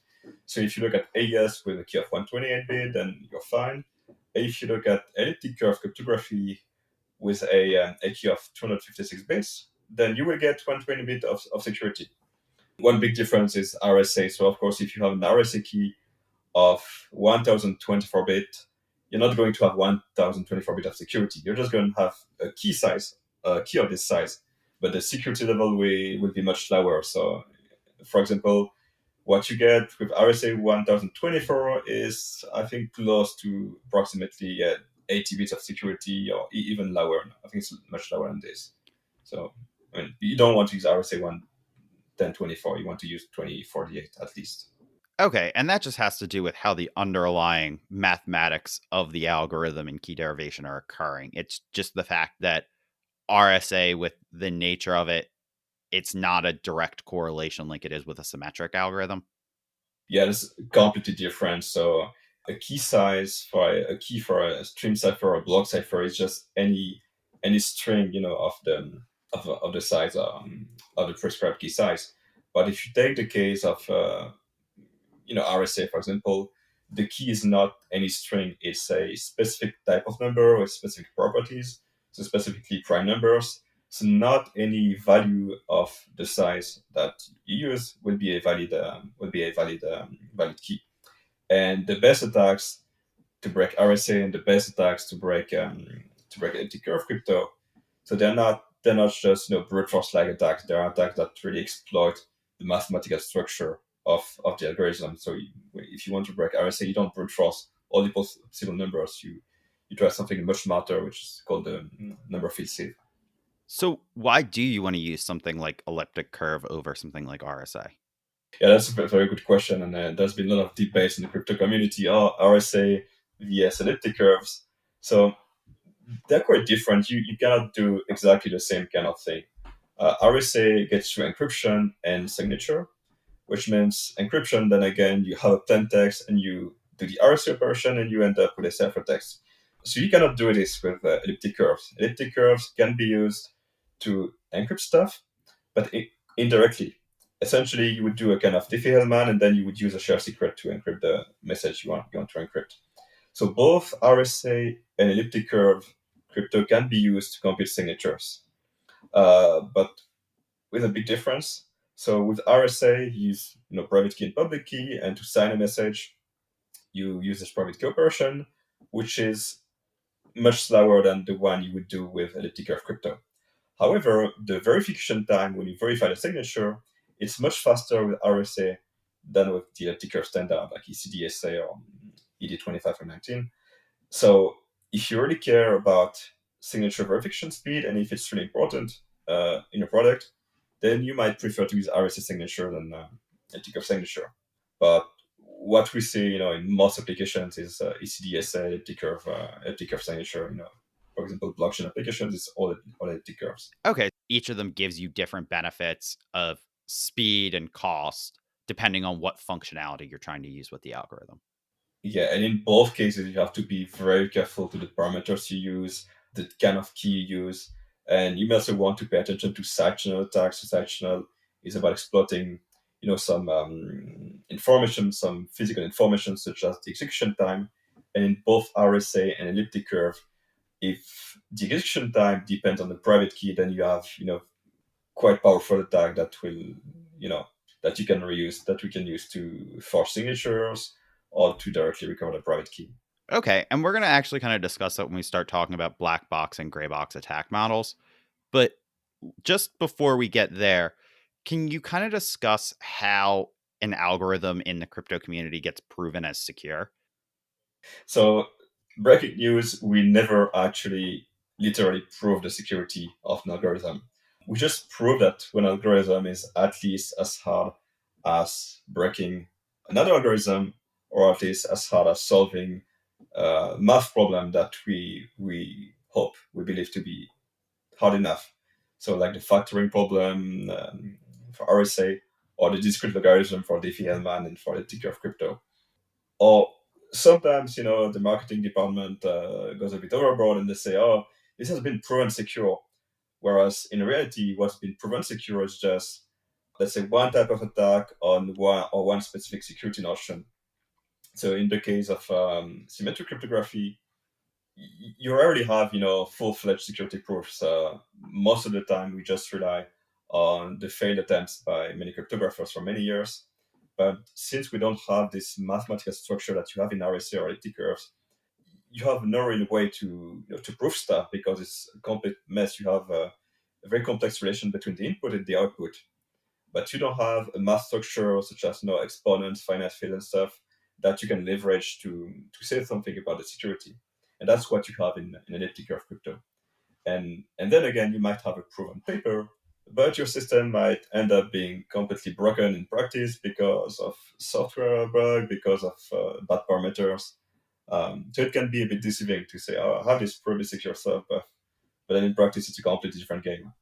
So if you look at AES with a key of 128 bit, then you're fine. If you look at elliptic curve cryptography with a key of 256 bits, then you will get 120 bit of security. One big difference is RSA. So of course, if you have an RSA key of 1024 bit, you're not going to have 1024 bit of security. You're just going to have a key of this size, but the security level will be much lower. So, for example, what you get with RSA 1024 is, I think, close to approximately 80 bits of security, or even lower. I think it's much lower than this. So, you don't want to use RSA 1024. You want to use 2048 at least. Okay, and that just has to do with how the underlying mathematics of the algorithm and key derivation are occurring. It's just the fact that RSA, with the nature of it, it's not a direct correlation like it is with a symmetric algorithm. Yeah, it's completely different. So a key size for a key for a stream cipher or a block cipher is just any string, of the size of the prescribed key size. But if you take the case of RSA, for example, the key is not any string. It's a specific type of number with specific properties, so specifically prime numbers. So not any value of the size that you use will be a valid key. And the best attacks to break RSA and the best attacks to break elliptic curve crypto. So they're not just brute force like attacks. They are attacks that really exploit the mathematical structure of the algorithm. So if you want to break RSA, you don't brute force all the possible numbers. You try something much smarter, which is called the number field sieve. So why do you want to use something like elliptic curve over something like RSA? Yeah, that's a very good question, and there's been a lot of debates in the crypto community. RSA vs elliptic curves. So they're quite different. You cannot do exactly the same kind of thing. RSA gets you encryption and signature, which means encryption. Then again, you have a plain text and you do the RSA operation and you end up with a ciphertext. So you cannot do this with elliptic curves. Elliptic curves can be used to encrypt stuff, but indirectly. Essentially, you would do a kind of Diffie-Hellman, and then you would use a share secret to encrypt the message you want to encrypt. So both RSA and elliptic curve crypto can be used to compute signatures, but with a big difference. So with RSA, you use private key and public key, and to sign a message, you use this private key operation, which is much slower than the one you would do with elliptic curve crypto. However, the verification time when you verify the signature, it's much faster with RSA than with the elliptic curve standard, like ECDSA or ED25 or 19. So if you really care about signature verification speed and if it's really important in your product, then you might prefer to use RSA signature than elliptic curve signature. But what we see, in most applications is ECDSA, elliptic curve signature. For example, blockchain applications is all elliptic curves. Okay, each of them gives you different benefits of speed and cost depending on what functionality you're trying to use with the algorithm. Yeah, and in both cases, you have to be very careful to the parameters you use, the kind of key you use, and you also want to pay attention to side channel attacks. So side channel is about exploiting, some information, some physical information such as the execution time. And in both RSA and elliptic curve, if the execution time depends on the private key, then you have, quite powerful attack that will, that you can reuse, that we can use to forge signatures or to directly recover the private key. Okay, and we're going to actually kind of discuss that when we start talking about black box and gray box attack models. But just before we get there, can you kind of discuss how an algorithm in the crypto community gets proven as secure? So, breaking news, we never actually literally prove the security of an algorithm. We just prove that one algorithm is at least as hard as breaking another algorithm, or at least as hard as solving a math problem that we believe to be hard enough. So, like the factoring problem for RSA, or the discrete logarithm for Diffie-Hellman and for the ticker of crypto. Or sometimes, the marketing department goes a bit overboard and they say, "Oh, this has been proven secure," whereas in reality, what's been proven secure is just, let's say, one type of attack on one specific security notion. So in the case of symmetric cryptography, you already have full-fledged security proofs. Most of the time we just rely on the failed attempts by many cryptographers for many years, but since we don't have this mathematical structure that you have in RSA or elliptic curves, you have no real way to to prove stuff because it's a complete mess. You have a very complex relation between the input and the output, but you don't have a math structure such as exponents, finite field, and stuff that you can leverage to say something about the security. And that's what you have in elliptic curve crypto. And then again, you might have a proven paper, but your system might end up being completely broken in practice because of software bug, because of bad parameters. So it can be a bit deceiving to say, "Oh, I have this pretty secure stuff," but then in practice, it's a completely different game.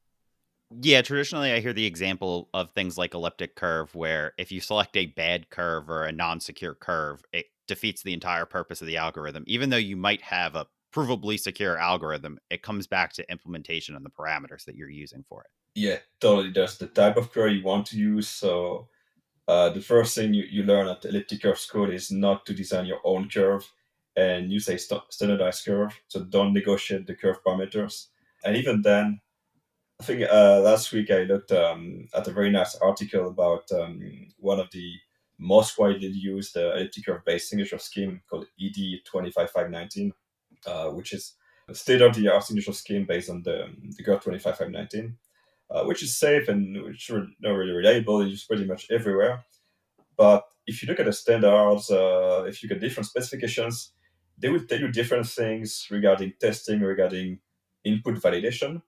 Yeah, traditionally I hear the example of things like elliptic curve, where if you select a bad curve or a non-secure curve, it defeats the entire purpose of the algorithm. Even though you might have a provably secure algorithm, it comes back to implementation and the parameters that you're using for it. Yeah, totally. There's the type of curve you want to use. So the first thing you learn at elliptic curve school is not to design your own curve and use a standardized curve. So don't negotiate the curve parameters. And even then, I think last week I looked at a very nice article about one of the most widely used elliptic curve based signature scheme called ED25519, which is a state of the art signature scheme based on the curve 25519, which is safe and which is not really reliable. It's used pretty much everywhere. But if you look at the standards, if you get different specifications, they will tell you different things regarding testing, regarding input validation.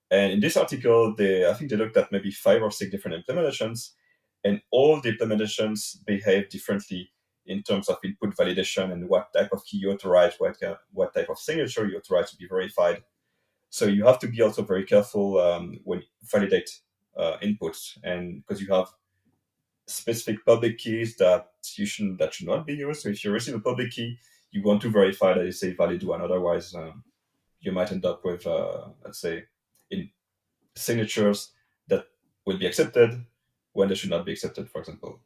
And in this article, I think they looked at maybe 5 or 6 different implementations, and all the implementations behave differently in terms of input validation and what type of key you authorize, what type of signature you authorize to be verified. So you have to be also very careful when you validate inputs, and because you have specific public keys that should not be used. So if you receive a public key, you want to verify that it's a valid one. Otherwise, you might end up with, let's say, in signatures that will be accepted when they should not be accepted, for example.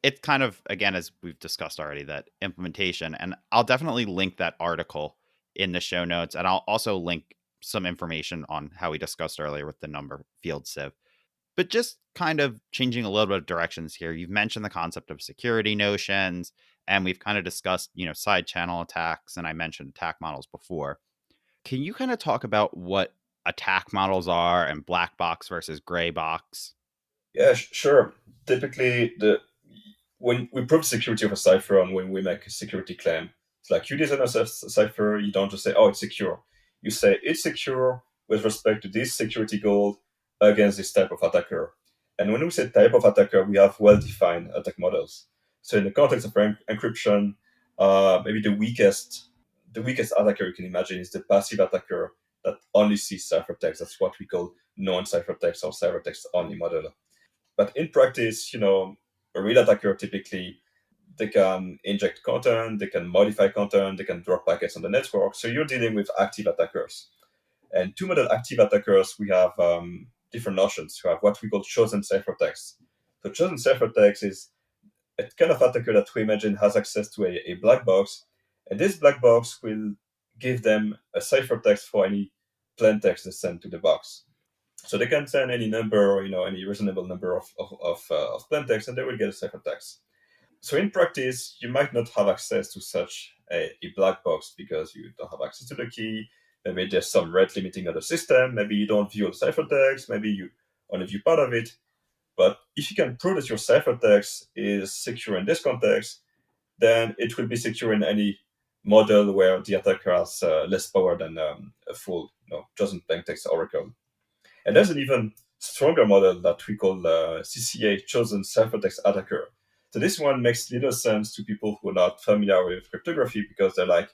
It's kind of, again, as we've discussed already, that implementation. And I'll definitely link that article in the show notes. And I'll also link some information on how we discussed earlier with the number field sieve. But just kind of changing a little bit of directions here. You've mentioned the concept of security notions, and we've kind of discussed, side channel attacks, and I mentioned attack models before. Can you kind of talk about what attack models are and black box versus gray box? Yeah, sure. Typically, the when we prove security of a cipher and when we make a security claim, it's like you design a cipher, you don't just say, "Oh, it's secure." You say it's secure with respect to this security goal against this type of attacker. And when we say type of attacker, we have well-defined attack models. So in the context of encryption, maybe the weakest attacker you can imagine is the passive attacker that only sees ciphertext. That's what we call non-ciphertext or ciphertext only model. But in practice, a real attacker typically they can inject content, they can modify content, they can drop packets on the network. So you're dealing with active attackers. And to model active attackers, we have different notions. We have what we call chosen ciphertext. So chosen ciphertext is a kind of attacker that we imagine has access to a black box, and this black box will give them a ciphertext for any plain text they send to the box. So they can send any number, any reasonable number of plain text, and they will get a ciphertext. So in practice, you might not have access to such a black box because you don't have access to the key. Maybe there's some rate limiting of the system. Maybe you don't view the ciphertext. Maybe you only view part of it. But if you can prove that your ciphertext is secure in this context, then it will be secure in any model where the attacker has less power than a full, chosen plain text oracle. And there's an even stronger model that we call CCA, chosen ciphertext attacker. So this one makes little sense to people who are not familiar with cryptography because they're like,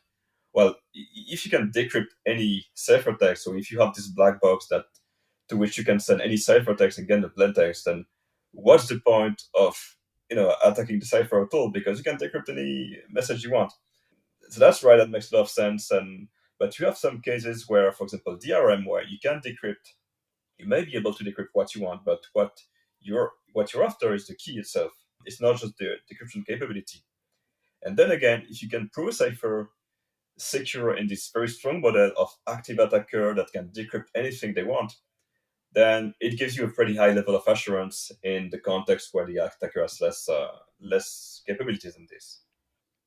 well, if you can decrypt any ciphertext, so if you have this black box that to which you can send any ciphertext and get the plain text, then what's the point of attacking the cipher at all? Because you can decrypt any message you want. So that's right. That makes a lot of sense. And but you have some cases where, for example, DRM, where you can decrypt you may be able to decrypt what you want, but what you're after is the key itself. It's not just the decryption capability. And then again, if you can prove a cipher secure in this very strong model of active attacker that can decrypt anything they want, then it gives you a pretty high level of assurance in the context where the attacker has less capabilities than this.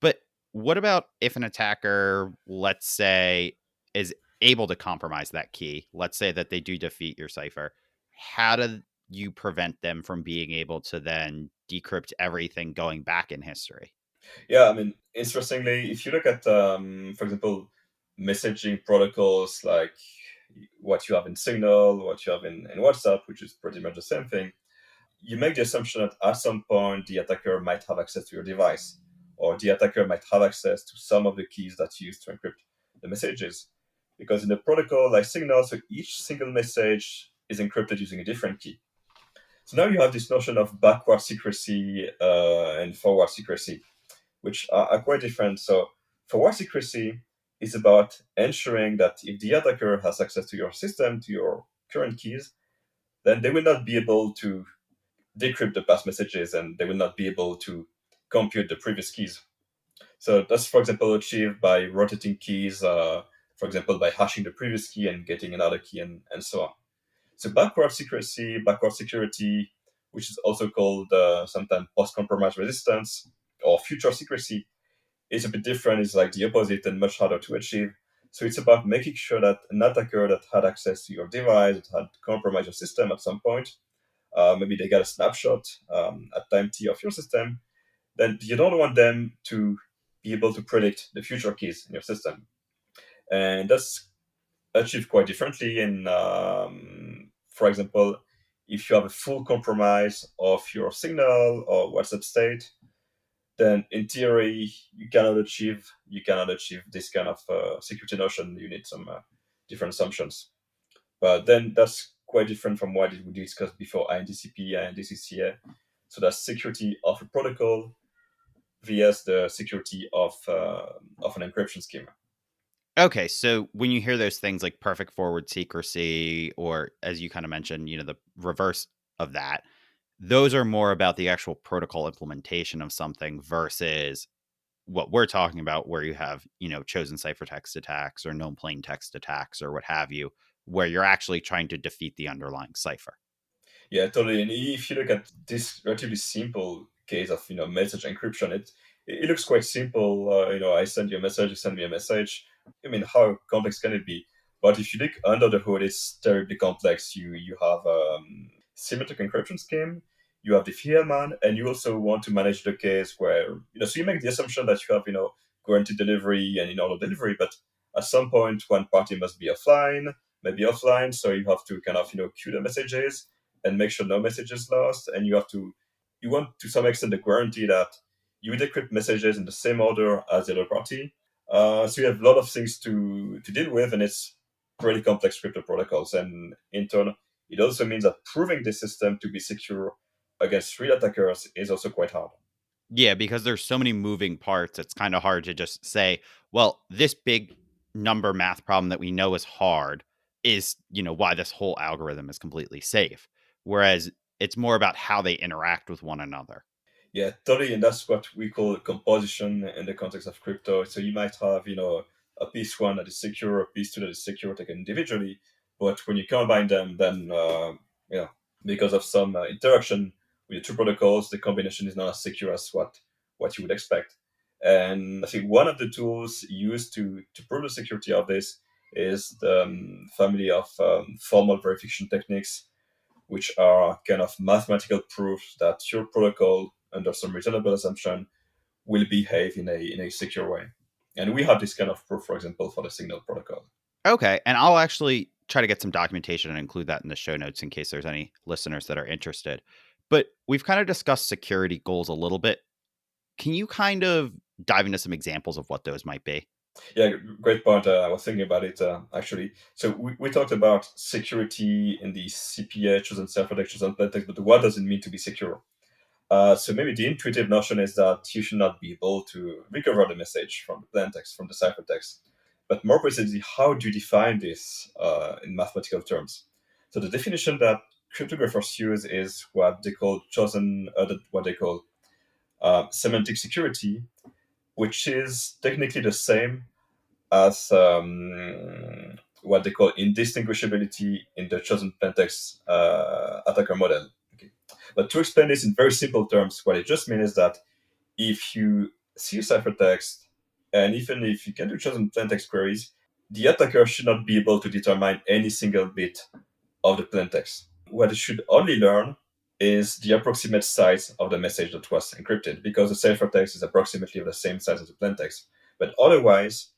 But what about if an attacker, let's say, is able to compromise that key? Let's say that they do defeat your cipher. How do you prevent them from being able to then decrypt everything going back in history? Yeah, I mean, interestingly, if you look at, for example, messaging protocols like what you have in Signal, what you have in WhatsApp, which is pretty much the same thing, you make the assumption that at some point the attacker might have access to your device, or the attacker might have access to some of the keys that's used to encrypt the messages. Because in the protocol like Signal, so each single message is encrypted using a different key. So now you have this notion of backward secrecy and forward secrecy, which are quite different. So forward secrecy is about ensuring that if the attacker has access to your system, to your current keys, then they will not be able to decrypt the past messages and they will not be able to compute the previous keys. So that's, for example, achieved by rotating keys, for example, by hashing the previous key and getting another key and so on. So backward secrecy, backward security, which is also called sometimes post-compromise resistance or future secrecy, is a bit different. It's like the opposite and much harder to achieve. So it's about making sure that an attacker that had access to your device, that had compromised your system at some point, maybe they got a snapshot at time t of your system, then you don't want them to be able to predict the future keys in your system. And that's achieved quite differently in, for example, if you have a full compromise of your Signal or WhatsApp state, then in theory you cannot achieve this kind of security notion. You need some different assumptions. But then that's quite different from what we discussed before, INTCP and DCCA. So that's security of a protocol vs the security of an encryption scheme. Okay, so when you hear those things like perfect forward secrecy, or as you kind of mentioned, the reverse of that, those are more about the actual protocol implementation of something versus what we're talking about, where you have, chosen ciphertext attacks or known plain text attacks or what have you, where you're actually trying to defeat the underlying cipher. Yeah, totally. And if you look at this relatively simple case of message encryption, it looks quite simple. I send you a message, you send me a message. I mean, how complex can it be? But if you look under the hood, it's terribly complex. You have symmetric encryption scheme, you have the Fielman, and you also want to manage the case where so you make the assumption that you have guaranteed delivery and in order delivery, but at some point one party must be maybe offline, so you have to kind of queue the messages and make sure no message is lost, and you want to some extent the guarantee that you decrypt messages in the same order as the other party. So you have a lot of things to deal with, and it's pretty complex crypto protocols. And in turn, it also means that proving the system to be secure against real attackers is also quite hard. Yeah, because there's so many moving parts, it's kind of hard to just say, well, this big number math problem that we know is hard is, why this whole algorithm is completely safe. Whereas it's more about how they interact with one another. Yeah, totally, and that's what we call composition in the context of crypto. So you might have, a piece one that is secure, a piece two that is secure taken individually, but when you combine them, then because of some interaction with the two protocols, the combination is not as secure as what you would expect. And I think one of the tools used to prove the security of this is the family of formal verification techniques, which are kind of mathematical proofs that your protocol, under some reasonable assumption, will behave in a secure way. And we have this kind of proof, for example, for the Signal protocol. Okay, and I'll actually try to get some documentation and include that in the show notes in case there's any listeners that are interested. But we've kind of discussed security goals a little bit. Can you kind of dive into some examples of what those might be? Yeah, great point. I was thinking about it actually. So we talked about security in the CPA, chosen ciphertext, chosen plaintext, but what does it mean to be secure? So maybe the intuitive notion is that you should not be able to recover the message from the plaintext, from the ciphertext. But more precisely, how do you define this in mathematical terms? So the definition that cryptographers use is what they call semantic security, which is technically the same as what they call indistinguishability in the chosen plaintext attacker model. Okay. But to explain this in very simple terms, what it just means is that if you see a ciphertext, and even if you can do chosen plaintext queries, the attacker should not be able to determine any single bit of the plaintext. What it should only learn is the approximate size of the message that was encrypted, because the ciphertext is approximately of the same size as the plaintext. But otherwise,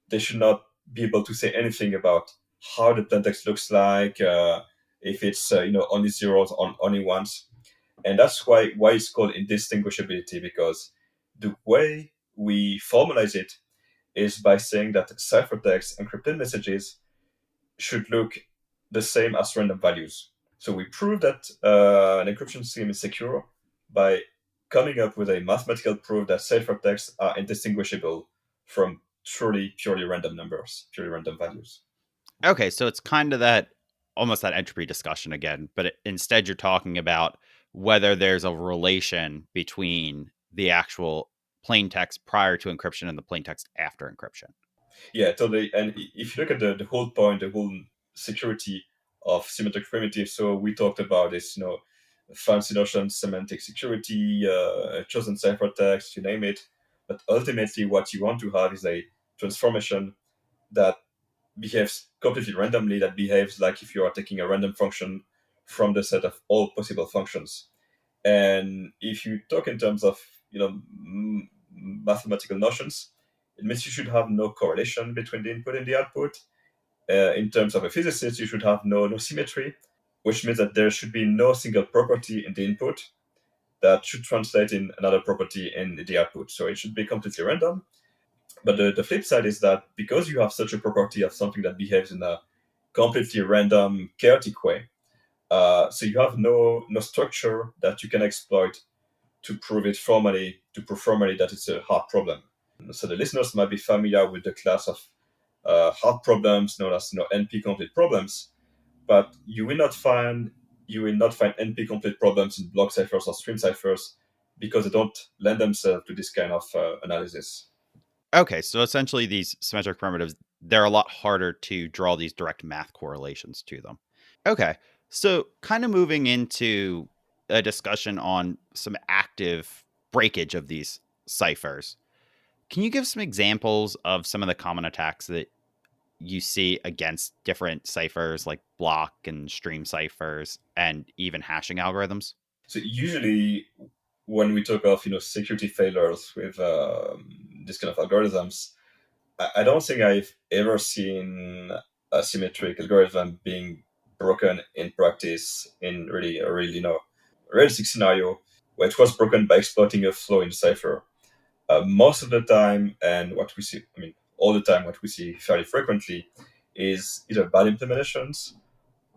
they should not be able to say anything about how the plaintext looks like, if it's only zeros or only ones. And that's why it's called indistinguishability, because the way we formalize it is by saying that ciphertext encrypted messages should look the same as random values. So we prove that an encryption scheme is secure by coming up with a mathematical proof that ciphertexts are indistinguishable from truly purely random numbers, purely random values. Okay, so it's kind of that almost that entropy discussion again, but instead you're talking about whether there's a relation between the actual plain text prior to encryption and the plain text after encryption. Yeah, totally. And if you look at the whole point, the whole security of symmetric primitives, so we talked about this, fancy notion, semantic security, chosen ciphertext, you name it. But ultimately, what you want to have is a transformation that behaves completely randomly, that behaves like if you are taking a random function from the set of all possible functions. And if you talk in terms of mathematical notions, it means you should have no correlation between the input and the output. In terms of a physicist, you should have no symmetry, which means that there should be no single property in the input that should translate in another property in the output. So it should be completely random. But the flip side is that because you have such a property of something that behaves in a completely random, chaotic way, so you have no structure that you can exploit to prove formally that it's a hard problem. So the listeners might be familiar with the class of hard problems known as NP complete problems, but you will not find NP complete problems in block ciphers or stream ciphers because they don't lend themselves to this kind of analysis. Okay, so essentially these symmetric primitives, they're a lot harder to draw these direct math correlations to them. Okay, so kind of moving into a discussion on some active breakage of these ciphers. Can you give some examples of some of the common attacks that you see against different ciphers like block and stream ciphers and even hashing algorithms? So usually, when we talk of security failures with this kind of algorithms, I don't think I've ever seen a symmetric algorithm being broken in practice in really a really realistic scenario where it was broken by exploiting a flaw in cipher. Most of the time, and what we see, I mean, all the time, what we see fairly frequently is either bad implementations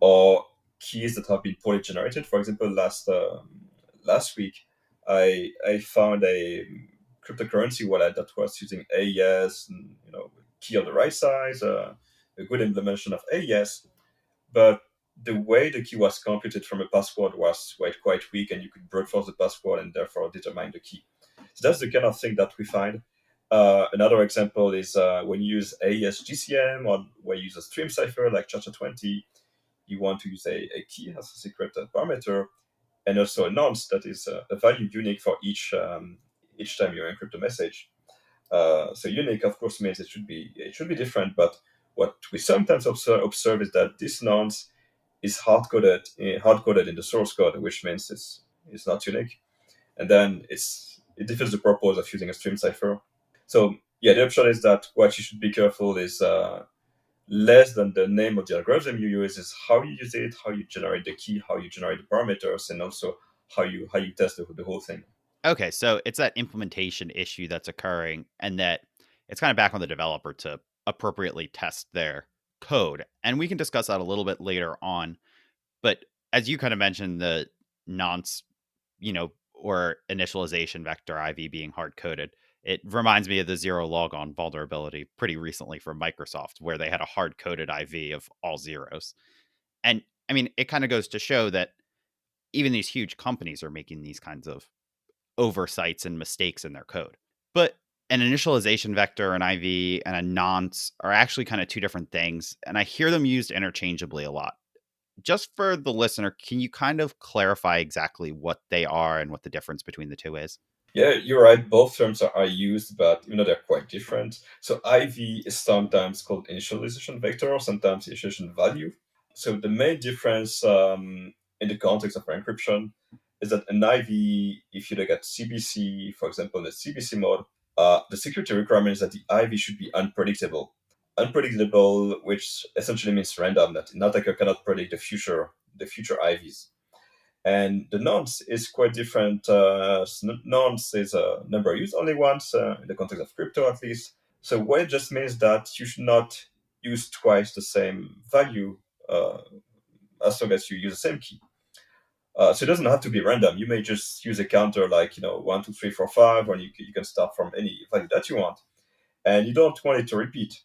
or keys that have been poorly generated. For example, last week, I found a cryptocurrency wallet that was using AES, and, key on the right size, a good implementation of AES, but the way the key was computed from a password was quite weak, and you could brute force the password and therefore determine the key. So that's the kind of thing that we find. Another example is when you use AES GCM or when you use a stream cipher like Cha-Cha-20, you want to use a key as a secret parameter, and also a nonce that is a value unique for each time you encrypt a message. So unique, of course, means it should be different. But what we sometimes observe is that this nonce is hard coded in the source code, which means it's not unique, and then it defeats the purpose of using a stream cipher. So yeah, the option is that what you should be careful is less than the name of the algorithm you use is how you use it, how you generate the key, how you generate the parameters, and also how you test the whole thing. Okay, so it's that implementation issue that's occurring, and that it's kind of back on the developer to appropriately test their code. And we can discuss that a little bit later on. But as you kind of mentioned, the nonce, or initialization vector IV being hard coded, it reminds me of the zero logon vulnerability pretty recently from Microsoft, where they had a hard coded IV of all zeros. And I mean, it kind of goes to show that even these huge companies are making these kinds of oversights and mistakes in their code. But an initialization vector, an IV, and a nonce are actually kind of two different things, and I hear them used interchangeably a lot. Just for the listener, can you kind of clarify exactly what they are and what the difference between the two is? Yeah, you're right. Both terms are used, but they're quite different. So IV is sometimes called initialization vector, sometimes initialization value. So the main difference in the context of encryption is that an IV, if you look at CBC, for example, in the CBC mode, the security requirement is that the IV should be unpredictable. unpredictable, which essentially means random. That an attacker cannot predict the future IVs. And the nonce is quite different. Nonce is a number used only once in the context of crypto, at least. So what it just means that you should not use twice the same value uh, as long as you use the same key. So it doesn't have to be random. You may just use a counter like 1, 2, 3, 4, 5, or you can start from any value that you want, and you don't want it to repeat.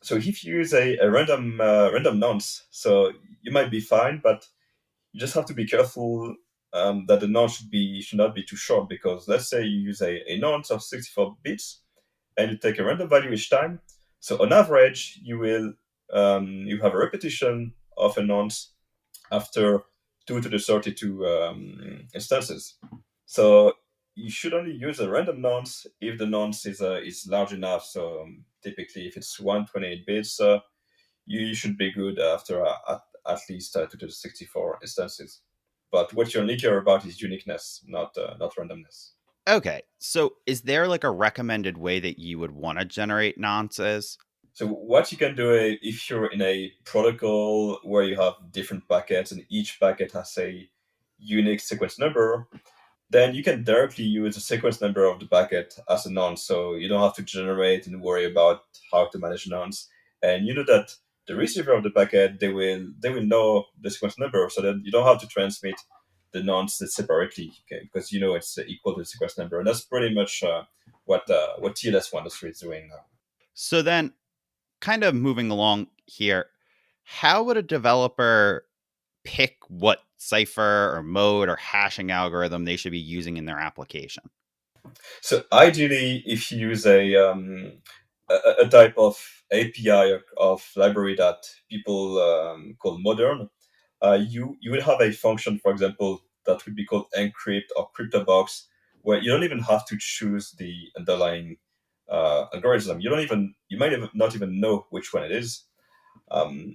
So if you use a random nonce, so you might be fine, but you just have to be careful that the nonce should not be too short, because let's say you use a nonce of 64 bits and you take a random value each time. So on average, you have a repetition of a nonce after 2 to the 32 instances. So you should only use a random nonce if the nonce is large enough. So typically, if it's 128 bits, you should be good after at least 2 to the 64 instances. But what you only care about is uniqueness, not randomness. Okay. So is there like a recommended way that you would want to generate nonces? So what you can do if you're in a protocol where you have different packets and each packet has a unique sequence number, then you can directly use the sequence number of the packet as a nonce. So you don't have to generate and worry about how to manage nonce. And you know that the receiver of the packet, they will know the sequence number, so that you don't have to transmit the nonce separately, okay? Because you know it's equal to the sequence number. And that's pretty much what TLS 103 is doing now. So then, kind of moving along here, how would a developer pick what cipher or mode or hashing algorithm they should be using in their application? So ideally, if you use a type of API of library that people call modern, you will have a function, for example, that would be called encrypt or cryptobox, where you don't even have to choose the underlying algorithm. You might not even know which one it is.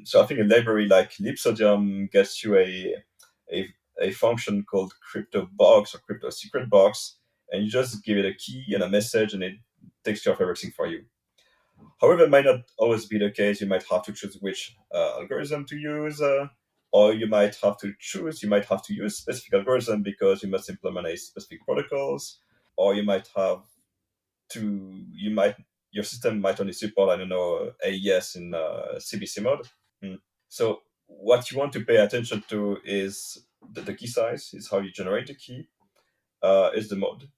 So I think a library like Lipsodium gets you a, a function called crypto box or crypto secret box, and you just give it a key and a message, and it takes care of everything for you. However, it might not always be the case. You might have to choose which algorithm to use, or you might have to use specific algorithm because you must implement a specific protocols, or you might your system might only support, I don't know, AES in CBC mode. Hmm. So what you want to pay attention to is the key size, is how you generate the key, is the mode.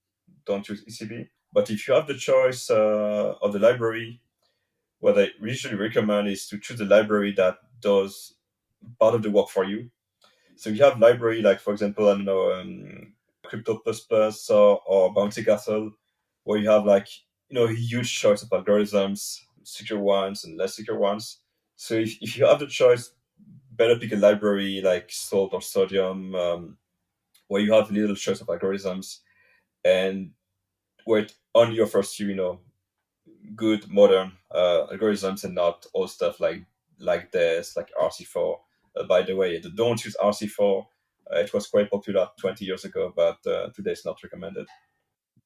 Don't use ECB. But if you have the choice of the library, what I usually recommend is to choose a library that does part of the work for you. So you have library like, for example, I don't know, Crypto Plus Plus or Bounty Castle, where you have like a huge choice of algorithms, secure ones and less secure ones. So if you have the choice, better pick a library like Salt or Sodium, where you have little choice of algorithms, and where it only offers you good modern algorithms, and not all stuff like this, like RC4. By the way, don't use RC4. It was quite popular 20 years ago, but today it's not recommended.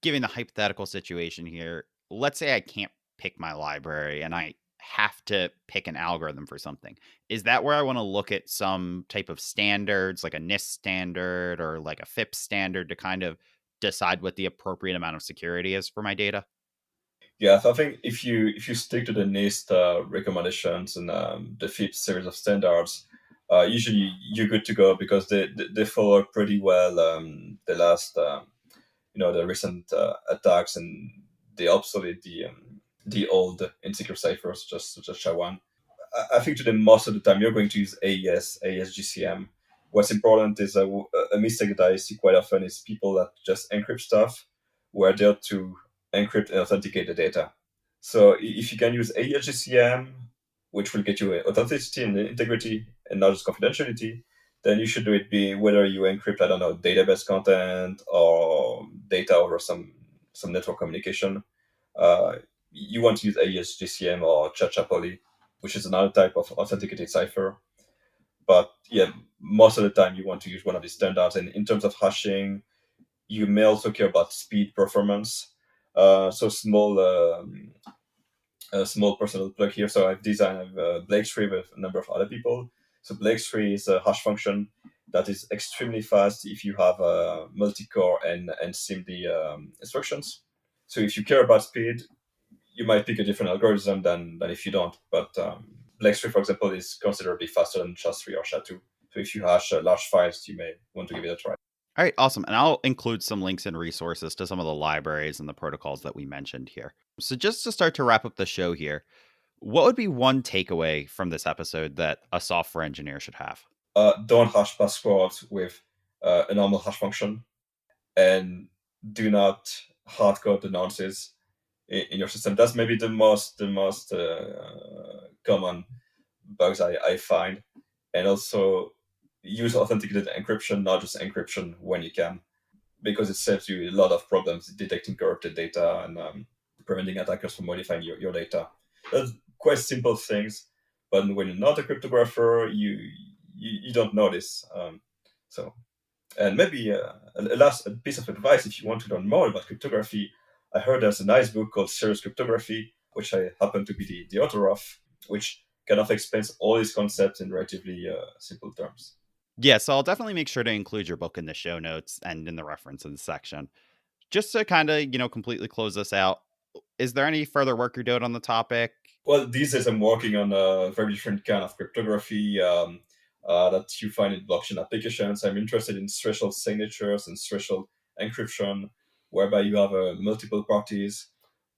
Given the hypothetical situation here, let's say I can't pick my library and I have to pick an algorithm for something. Is that where I want to look at some type of standards, like a NIST standard or like a FIPS standard, to kind of decide what the appropriate amount of security is for my data? Yeah, so I think if you stick to the NIST recommendations and the FIPS series of standards, usually you're good to go, because they follow pretty well the recent attacks, and they obsolete the old insecure ciphers, just SHA-1. I think today most of the time you're going to use AES GCM. What's important is a mistake that I see quite often is people that just encrypt stuff where they're to encrypt and authenticate the data. So if you can use AES GCM, which will get you authenticity and integrity and not just confidentiality, then you should do it be whether you encrypt, I don't know, database content or data over some network communication. Uh, you want to use AES GCM or Chachapoly, which is another type of authenticated cipher. But yeah, most of the time you want to use one of these standards. And in terms of hashing, you may also care about speed performance. So a small personal plug here. So I've designed Blake3 with a number of other people. So Blake3 is a hash function that is extremely fast if you have multi-core and SIMD instructions. So if you care about speed, you might pick a different algorithm than if you don't. But Blake3, for example, is considerably faster than SHA-3 or SHA-2. So if you hash large files, you may want to give it a try. All right, awesome. And I'll include some links and resources to some of the libraries and the protocols that we mentioned here. So just to start to wrap up the show here, what would be one takeaway from this episode that a software engineer should have? Don't hash passwords with a normal hash function, and do not hardcode the nonces in your system. That's maybe the most common bugs I find. And also use authenticated encryption, not just encryption when you can, because it saves you a lot of problems detecting corrupted data and preventing attackers from modifying your data. That's quite simple things, but when you're not a cryptographer, you don't know this. And maybe a last piece of advice, if you want to learn more about cryptography, I heard there's a nice book called Serious Cryptography, which I happen to be the author of, which kind of explains all these concepts in relatively simple terms. Yeah, so I'll definitely make sure to include your book in the show notes and in the references section. Just to kind of, completely close this out, is there any further work you're doing on the topic? Well, these days I'm working on a very different kind of cryptography that you find in blockchain applications. I'm interested in threshold signatures and threshold encryption, whereby you have multiple parties,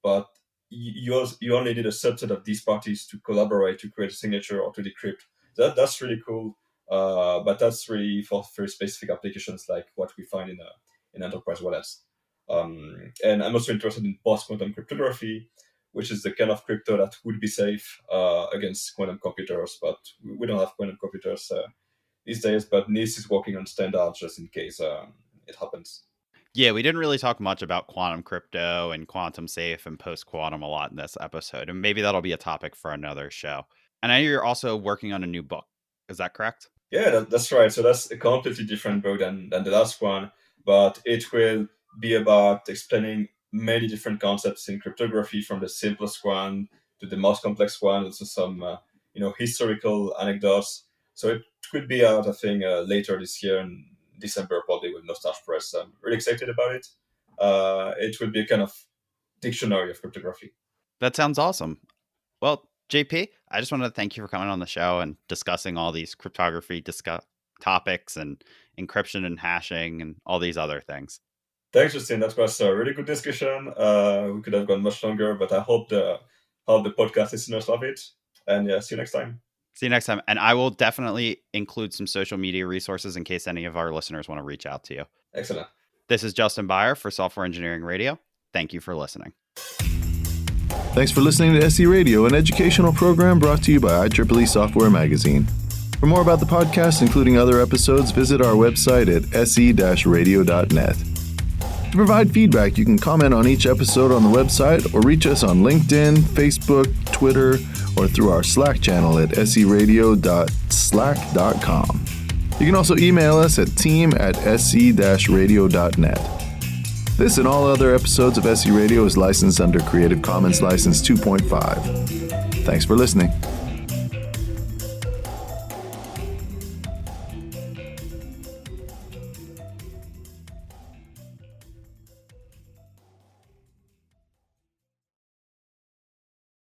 but you only need a subset of these parties to collaborate to create a signature or to decrypt. That's really cool, but that's really for very specific applications like what we find in enterprise wallets. And I'm also interested in post-quantum cryptography, which is the kind of crypto that would be safe against quantum computers, but we don't have quantum computers these days. But NIST is working on standards just in case it happens. Yeah, we didn't really talk much about quantum crypto and quantum safe and post-quantum a lot in this episode, and maybe that'll be a topic for another show. And I know you're also working on a new book. Is that correct? Yeah, that's right. So that's a completely different book than the last one, but it will be about explaining many different concepts in cryptography, from the simplest one to the most complex one. Also some historical anecdotes. So it could be out, I think, later this year in December, probably with Mustache Press. I'm really excited about it. It will be a kind of dictionary of cryptography. That sounds awesome. Well, JP, I just wanted to thank you for coming on the show and discussing all these cryptography topics and encryption and hashing and all these other things. Thanks, Justin. That was a really good discussion. We could have gone much longer, but I hope the podcast listeners love it. And yeah, see you next time. See you next time. And I will definitely include some social media resources in case any of our listeners want to reach out to you. Excellent. This is Justin Beyer for Software Engineering Radio. Thank you for listening. Thanks for listening to SE Radio, an educational program brought to you by IEEE Software Magazine. For more about the podcast, including other episodes, visit our website at se-radio.net. To provide feedback, you can comment on each episode on the website or reach us on LinkedIn, Facebook, Twitter, or through our Slack channel at seradio.slack.com. You can also email us at team@se-radio.net. This and all other episodes of SE Radio is licensed under Creative Commons License 2.5. Thanks for listening.